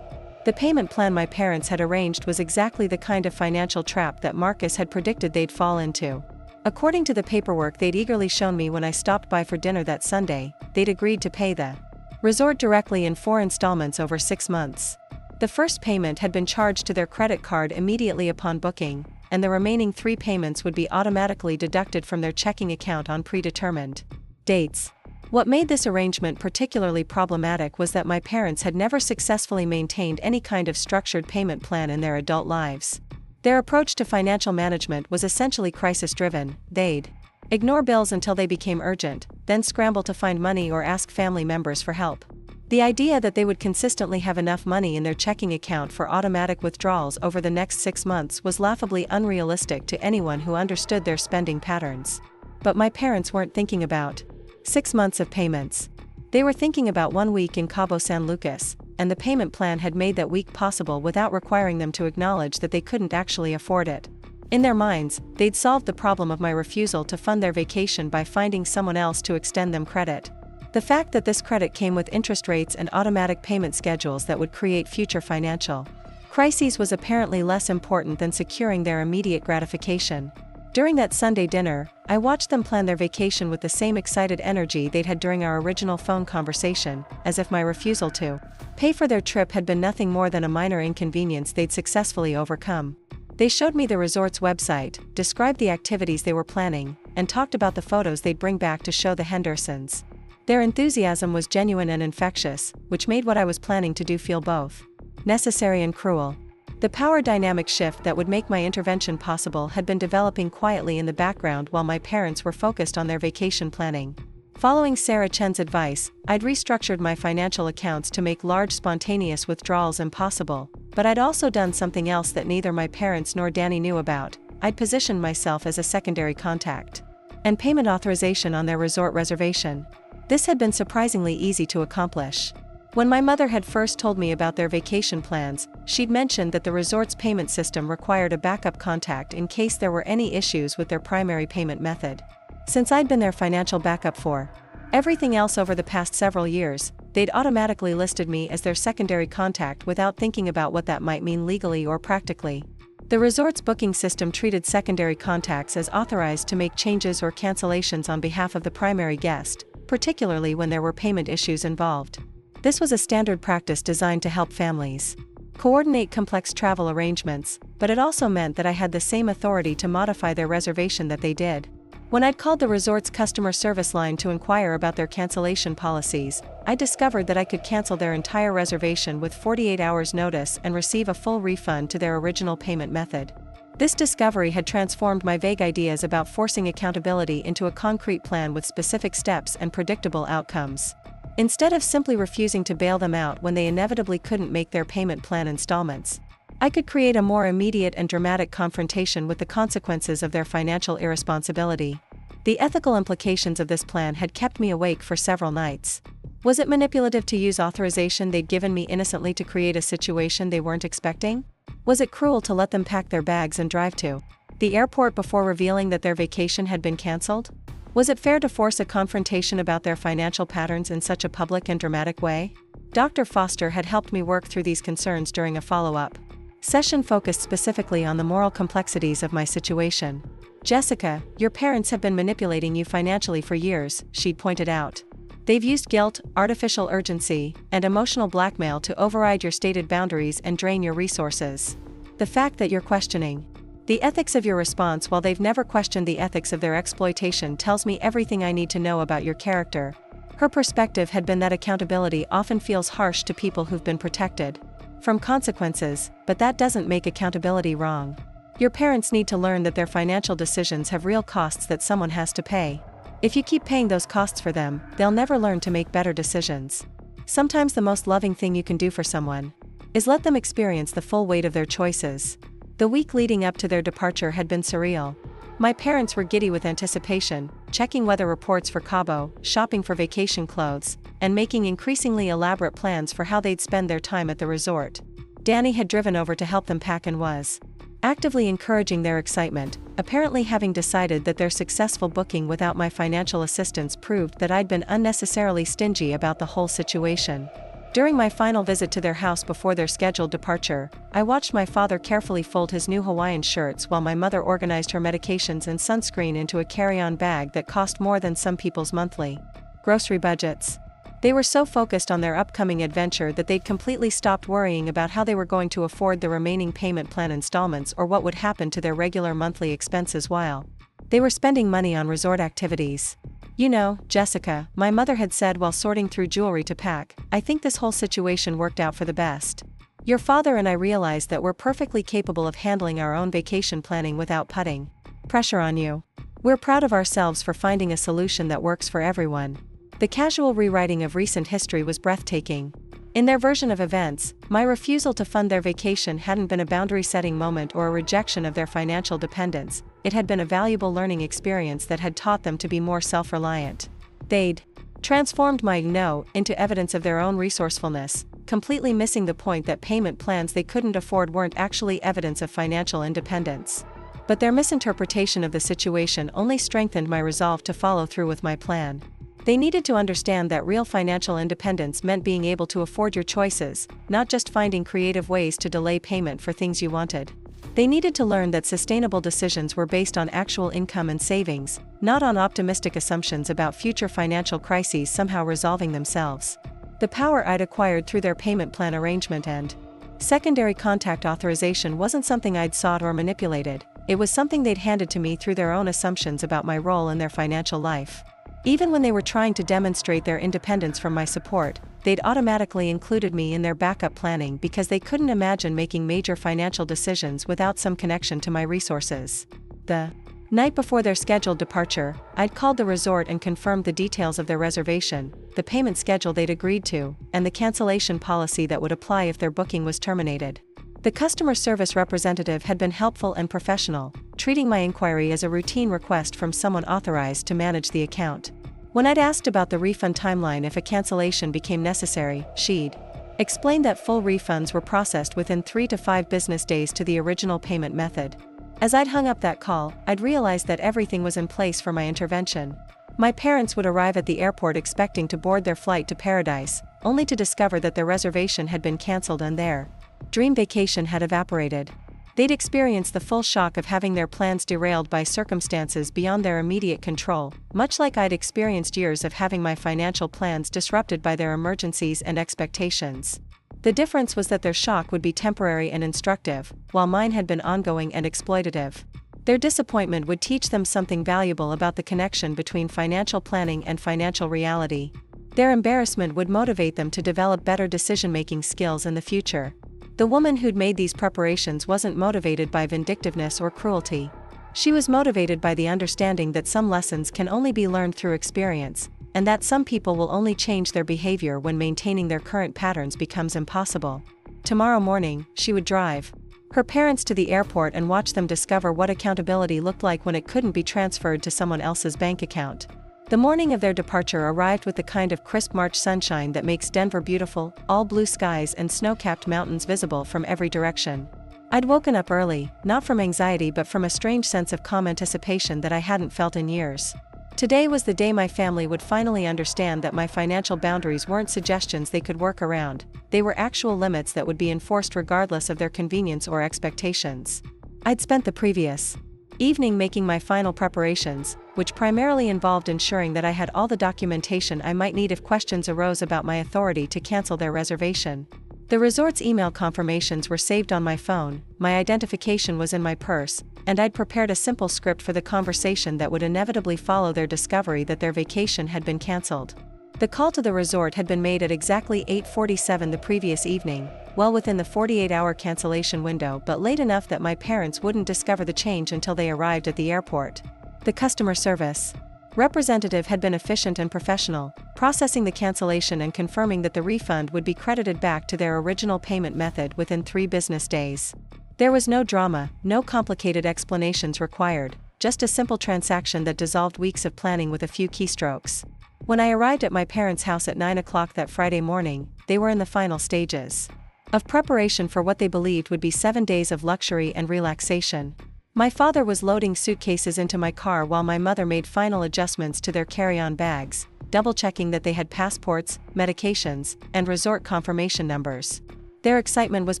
The payment plan my parents had arranged was exactly the kind of financial trap that Marcus had predicted they'd fall into. According to the paperwork they'd eagerly shown me when I stopped by for dinner that Sunday, they'd agreed to pay the resort directly in 4 installments over 6 months. The first payment had been charged to their credit card immediately upon booking, and the remaining 3 payments would be automatically deducted from their checking account on predetermined dates. What made this arrangement particularly problematic was that my parents had never successfully maintained any kind of structured payment plan in their adult lives. Their approach to financial management was essentially crisis-driven. They'd ignore bills until they became urgent, then scramble to find money or ask family members for help. The idea that they would consistently have enough money in their checking account for automatic withdrawals over the next 6 months was laughably unrealistic to anyone who understood their spending patterns. But my parents weren't thinking about 6 months of payments. They were thinking about 1 week in Cabo San Lucas, and the payment plan had made that week possible without requiring them to acknowledge that they couldn't actually afford it. In their minds, they'd solved the problem of my refusal to fund their vacation by finding someone else to extend them credit. The fact that this credit came with interest rates and automatic payment schedules that would create future financial crises was apparently less important than securing their immediate gratification. During that Sunday dinner, I watched them plan their vacation with the same excited energy they'd had during our original phone conversation, as if my refusal to pay for their trip had been nothing more than a minor inconvenience they'd successfully overcome. They showed me the resort's website, described the activities they were planning, and talked about the photos they'd bring back to show the Hendersons. Their enthusiasm was genuine and infectious, which made what I was planning to do feel both necessary and cruel. The power dynamic shift that would make my intervention possible had been developing quietly in the background while my parents were focused on their vacation planning. Following Sarah Chen's advice, I'd restructured my financial accounts to make large spontaneous withdrawals impossible, but I'd also done something else that neither my parents nor Danny knew about. I'd positioned myself as a secondary contact and payment authorization on their resort reservation. This had been surprisingly easy to accomplish. When my mother had first told me about their vacation plans, she'd mentioned that the resort's payment system required a backup contact in case there were any issues with their primary payment method. Since I'd been their financial backup for everything else over the past several years, they'd automatically listed me as their secondary contact without thinking about what that might mean legally or practically. The resort's booking system treated secondary contacts as authorized to make changes or cancellations on behalf of the primary guest, particularly when there were payment issues involved. This was a standard practice designed to help families coordinate complex travel arrangements, but it also meant that I had the same authority to modify their reservation that they did. When I'd called the resort's customer service line to inquire about their cancellation policies, I discovered that I could cancel their entire reservation with 48 hours notice and receive a full refund to their original payment method. This discovery had transformed my vague ideas about forcing accountability into a concrete plan with specific steps and predictable outcomes. Instead of simply refusing to bail them out when they inevitably couldn't make their payment plan installments, I could create a more immediate and dramatic confrontation with the consequences of their financial irresponsibility. The ethical implications of this plan had kept me awake for several nights. Was it manipulative to use authorization they'd given me innocently to create a situation they weren't expecting? Was it cruel to let them pack their bags and drive to the airport before revealing that their vacation had been canceled? Was it fair to force a confrontation about their financial patterns in such a public and dramatic way? Dr. Foster had helped me work through these concerns during a follow-up session focused specifically on the moral complexities of my situation. Jessica, your parents have been manipulating you financially for years, she'd pointed out. They've used guilt, artificial urgency, and emotional blackmail to override your stated boundaries and drain your resources. The fact that you're questioning the ethics of your response while they've never questioned the ethics of their exploitation tells me everything I need to know about your character. Her perspective had been that accountability often feels harsh to people who've been protected from consequences, but that doesn't make accountability wrong. Your parents need to learn that their financial decisions have real costs that someone has to pay. If you keep paying those costs for them, they'll never learn to make better decisions. Sometimes the most loving thing you can do for someone is let them experience the full weight of their choices. The week leading up to their departure had been surreal. My parents were giddy with anticipation, checking weather reports for Cabo, shopping for vacation clothes, and making increasingly elaborate plans for how they'd spend their time at the resort. Danny had driven over to help them pack and was actively encouraging their excitement, apparently having decided that their successful booking without my financial assistance proved that I'd been unnecessarily stingy about the whole situation. During my final visit to their house before their scheduled departure, I watched my father carefully fold his new Hawaiian shirts while my mother organized her medications and sunscreen into a carry-on bag that cost more than some people's monthly grocery budgets. They were so focused on their upcoming adventure that they'd completely stopped worrying about how they were going to afford the remaining payment plan installments or what would happen to their regular monthly expenses while they were spending money on resort activities. You know, Jessica, my mother had said while sorting through jewelry to pack, I think this whole situation worked out for the best. Your father and I realized that we're perfectly capable of handling our own vacation planning without putting pressure on you. We're proud of ourselves for finding a solution that works for everyone. The casual rewriting of recent history was breathtaking. In their version of events, my refusal to fund their vacation hadn't been a boundary-setting moment or a rejection of their financial dependence. It had been a valuable learning experience that had taught them to be more self-reliant. They'd transformed my no into evidence of their own resourcefulness, completely missing the point that payment plans they couldn't afford weren't actually evidence of financial independence. But their misinterpretation of the situation only strengthened my resolve to follow through with my plan. They needed to understand that real financial independence meant being able to afford your choices, not just finding creative ways to delay payment for things you wanted. They needed to learn that sustainable decisions were based on actual income and savings, not on optimistic assumptions about future financial crises somehow resolving themselves. The power I'd acquired through their payment plan arrangement and secondary contact authorization wasn't something I'd sought or manipulated, it was something they'd handed to me through their own assumptions about my role in their financial life. Even when they were trying to demonstrate their independence from my support, they'd automatically included me in their backup planning because they couldn't imagine making major financial decisions without some connection to my resources. The night before their scheduled departure, I'd called the resort and confirmed the details of their reservation, the payment schedule they'd agreed to, and the cancellation policy that would apply if their booking was terminated. The customer service representative had been helpful and professional, treating my inquiry as a routine request from someone authorized to manage the account. When I'd asked about the refund timeline if a cancellation became necessary, she'd explained that full refunds were processed within 3 to 5 business days to the original payment method. As I'd hung up that call, I'd realized that everything was in place for my intervention. My parents would arrive at the airport expecting to board their flight to Paradise, only to discover that their reservation had been cancelled and their dream vacation had evaporated. They'd experience the full shock of having their plans derailed by circumstances beyond their immediate control, much like I'd experienced years of having my financial plans disrupted by their emergencies and expectations. The difference was that their shock would be temporary and instructive, while mine had been ongoing and exploitative. Their disappointment would teach them something valuable about the connection between financial planning and financial reality. Their embarrassment would motivate them to develop better decision-making skills in the future. The woman who'd made these preparations wasn't motivated by vindictiveness or cruelty. She was motivated by the understanding that some lessons can only be learned through experience, and that some people will only change their behavior when maintaining their current patterns becomes impossible. Tomorrow morning, she would drive her parents to the airport and watch them discover what accountability looked like when it couldn't be transferred to someone else's bank account. The morning of their departure arrived with the kind of crisp March sunshine that makes Denver beautiful, all blue skies and snow-capped mountains visible from every direction. I'd woken up early, not from anxiety but from a strange sense of calm anticipation that I hadn't felt in years. Today was the day my family would finally understand that my financial boundaries weren't suggestions they could work around, they were actual limits that would be enforced regardless of their convenience or expectations. I'd spent the previous evening making my final preparations, which primarily involved ensuring that I had all the documentation I might need if questions arose about my authority to cancel their reservation. The resort's email confirmations were saved on my phone, my identification was in my purse, and I'd prepared a simple script for the conversation that would inevitably follow their discovery that their vacation had been canceled. The call to the resort had been made at exactly 8:47 the previous evening, well within the 48-hour cancellation window but late enough that my parents wouldn't discover the change until they arrived at the airport. The customer service representative had been efficient and professional, processing the cancellation and confirming that the refund would be credited back to their original payment method within 3 business days. There was no drama, no complicated explanations required, just a simple transaction that dissolved weeks of planning with a few keystrokes. When I arrived at my parents' house at 9 o'clock that Friday morning, they were in the final stages of preparation for what they believed would be 7 days of luxury and relaxation. My father was loading suitcases into my car while my mother made final adjustments to their carry-on bags, double-checking that they had passports, medications, and resort confirmation numbers. Their excitement was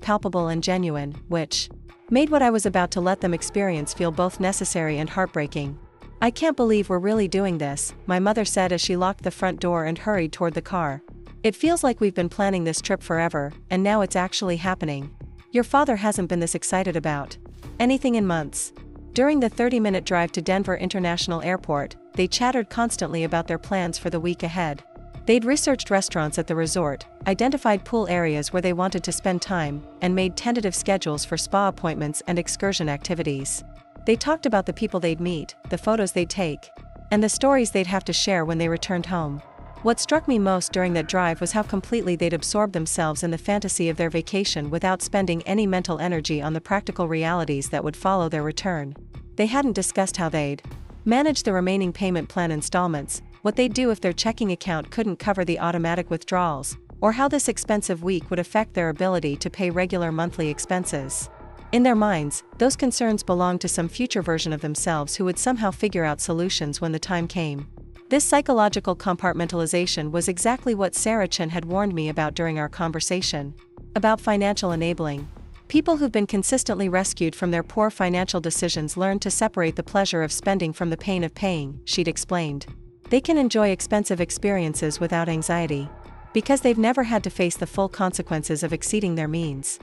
palpable and genuine, which made what I was about to let them experience feel both necessary and heartbreaking. "I can't believe we're really doing this," my mother said as she locked the front door and hurried toward the car. "It feels like we've been planning this trip forever, and now it's actually happening. Your father hasn't been this excited about anything in months." During the 30-minute drive to Denver International Airport, they chattered constantly about their plans for the week ahead. They'd researched restaurants at the resort, identified pool areas where they wanted to spend time, and made tentative schedules for spa appointments and excursion activities. They talked about the people they'd meet, the photos they'd take, and the stories they'd have to share when they returned home. What struck me most during that drive was how completely they'd absorbed themselves in the fantasy of their vacation without spending any mental energy on the practical realities that would follow their return. They hadn't discussed how they'd manage the remaining payment plan installments, what they'd do if their checking account couldn't cover the automatic withdrawals, or how this expensive week would affect their ability to pay regular monthly expenses. In their minds, those concerns belonged to some future version of themselves who would somehow figure out solutions when the time came. This psychological compartmentalization was exactly what Sarah Chen had warned me about during our conversation about financial enabling. People who've been consistently rescued from their poor financial decisions learn to separate the pleasure of spending from the pain of paying, she'd explained. They can enjoy expensive experiences without anxiety, because they've never had to face the full consequences of exceeding their means.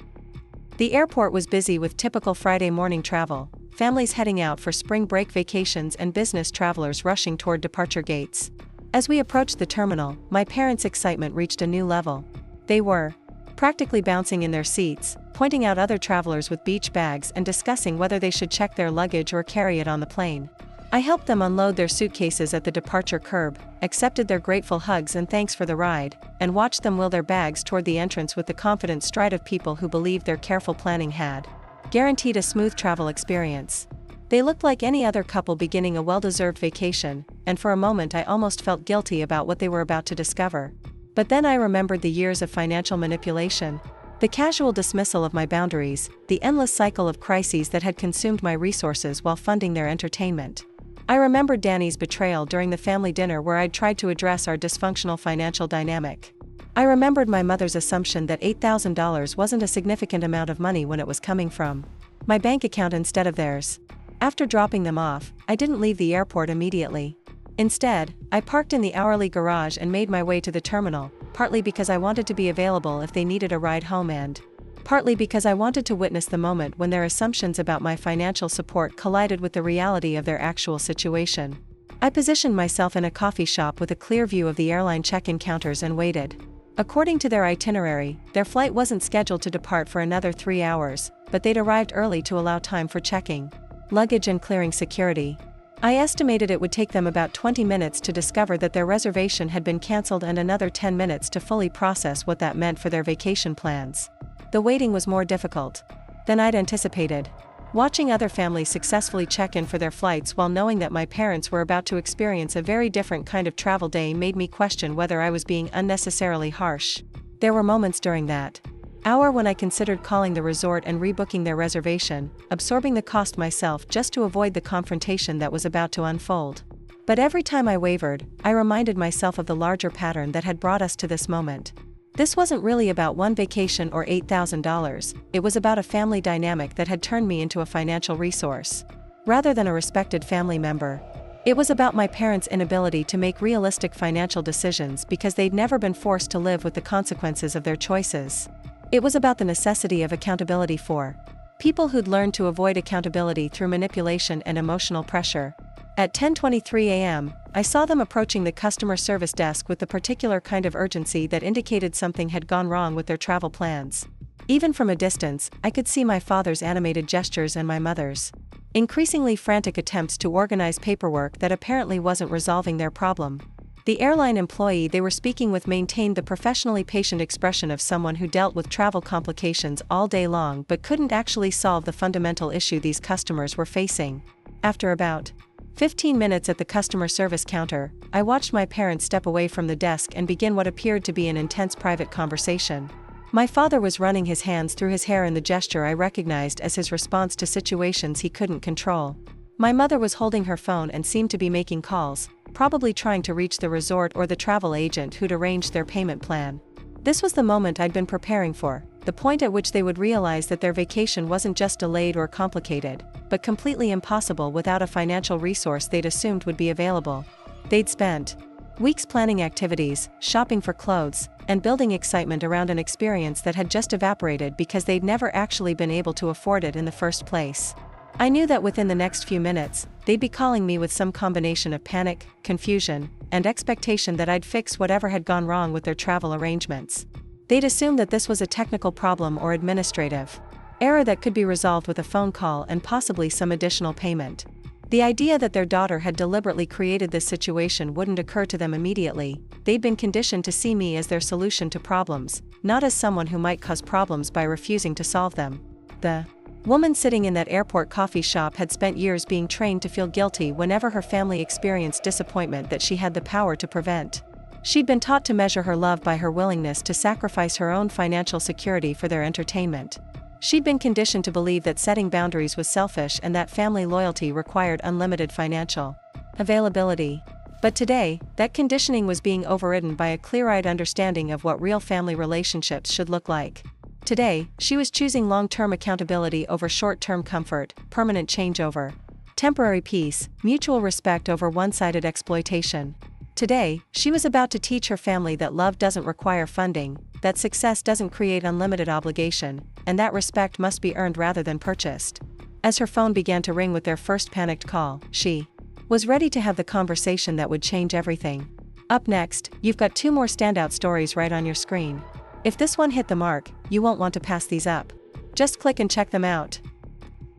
The airport was busy with typical Friday morning travel, families heading out for spring break vacations and business travelers rushing toward departure gates. As we approached the terminal, my parents' excitement reached a new level. They were practically bouncing in their seats, pointing out other travelers with beach bags and discussing whether they should check their luggage or carry it on the plane. I helped them unload their suitcases at the departure curb, accepted their grateful hugs and thanks for the ride, and watched them wheel their bags toward the entrance with the confident stride of people who believed their careful planning had guaranteed a smooth travel experience. They looked like any other couple beginning a well-deserved vacation, and for a moment I almost felt guilty about what they were about to discover. But then I remembered the years of financial manipulation, the casual dismissal of my boundaries, the endless cycle of crises that had consumed my resources while funding their entertainment. I remembered Danny's betrayal during the family dinner where I'd tried to address our dysfunctional financial dynamic. I remembered my mother's assumption that $8,000 wasn't a significant amount of money when it was coming from my bank account instead of theirs. After dropping them off, I didn't leave the airport immediately. Instead, I parked in the hourly garage and made my way to the terminal, partly because I wanted to be available if they needed a ride home and partly because I wanted to witness the moment when their assumptions about my financial support collided with the reality of their actual situation. I positioned myself in a coffee shop with a clear view of the airline check-in counters and waited. According to their itinerary, their flight wasn't scheduled to depart for another 3 hours, but they'd arrived early to allow time for checking luggage and clearing security. I estimated it would take them about 20 minutes to discover that their reservation had been canceled and another 10 minutes to fully process what that meant for their vacation plans. The waiting was more difficult than I'd anticipated. Watching other families successfully check in for their flights while knowing that my parents were about to experience a very different kind of travel day made me question whether I was being unnecessarily harsh. There were moments during that hour when I considered calling the resort and rebooking their reservation, absorbing the cost myself just to avoid the confrontation that was about to unfold. But every time I wavered, I reminded myself of the larger pattern that had brought us to this moment. This wasn't really about one vacation or $8,000, it was about a family dynamic that had turned me into a financial resource. rather than a respected family member. It was about my parents' inability to make realistic financial decisions because they'd never been forced to live with the consequences of their choices. It was about the necessity of accountability for people who'd learned to avoid accountability through manipulation and emotional pressure. At 10:23 a.m., I saw them approaching the customer service desk with the particular kind of urgency that indicated something had gone wrong with their travel plans. Even from a distance, I could see my father's animated gestures and my mother's increasingly frantic attempts to organize paperwork that apparently wasn't resolving their problem. The airline employee they were speaking with maintained the professionally patient expression of someone who dealt with travel complications all day long but couldn't actually solve the fundamental issue these customers were facing. After about 15 minutes at the customer service counter, I watched my parents step away from the desk and begin what appeared to be an intense private conversation. My father was running his hands through his hair in the gesture I recognized as his response to situations he couldn't control. My mother was holding her phone and seemed to be making calls, probably trying to reach the resort or the travel agent who'd arranged their payment plan. This was the moment I'd been preparing for, the point at which they would realize that their vacation wasn't just delayed or complicated, but completely impossible without a financial resource they'd assumed would be available. They'd spent weeks planning activities, shopping for clothes, and building excitement around an experience that had just evaporated because they'd never actually been able to afford it in the first place. I knew that within the next few minutes, they'd be calling me with some combination of panic, confusion, and expectation that I'd fix whatever had gone wrong with their travel arrangements. They'd assume that this was a technical problem or administrative error that could be resolved with a phone call and possibly some additional payment. The idea that their daughter had deliberately created this situation wouldn't occur to them immediately. They'd been conditioned to see me as their solution to problems, not as someone who might cause problems by refusing to solve them. The woman sitting in that airport coffee shop had spent years being trained to feel guilty whenever her family experienced disappointment that she had the power to prevent. She'd been taught to measure her love by her willingness to sacrifice her own financial security for their entertainment. She'd been conditioned to believe that setting boundaries was selfish and that family loyalty required unlimited financial availability. But today, that conditioning was being overridden by a clear-eyed understanding of what real family relationships should look like. Today, she was choosing long-term accountability over short-term comfort, permanent change over temporary peace, mutual respect over one-sided exploitation. Today, she was about to teach her family that love doesn't require funding, that success doesn't create unlimited obligation, and that respect must be earned rather than purchased. As her phone began to ring with their first panicked call, she was ready to have the conversation that would change everything. Up next, you've got 2 more standout stories right on your screen. If this one hit the mark, you won't want to pass these up. Just click and check them out.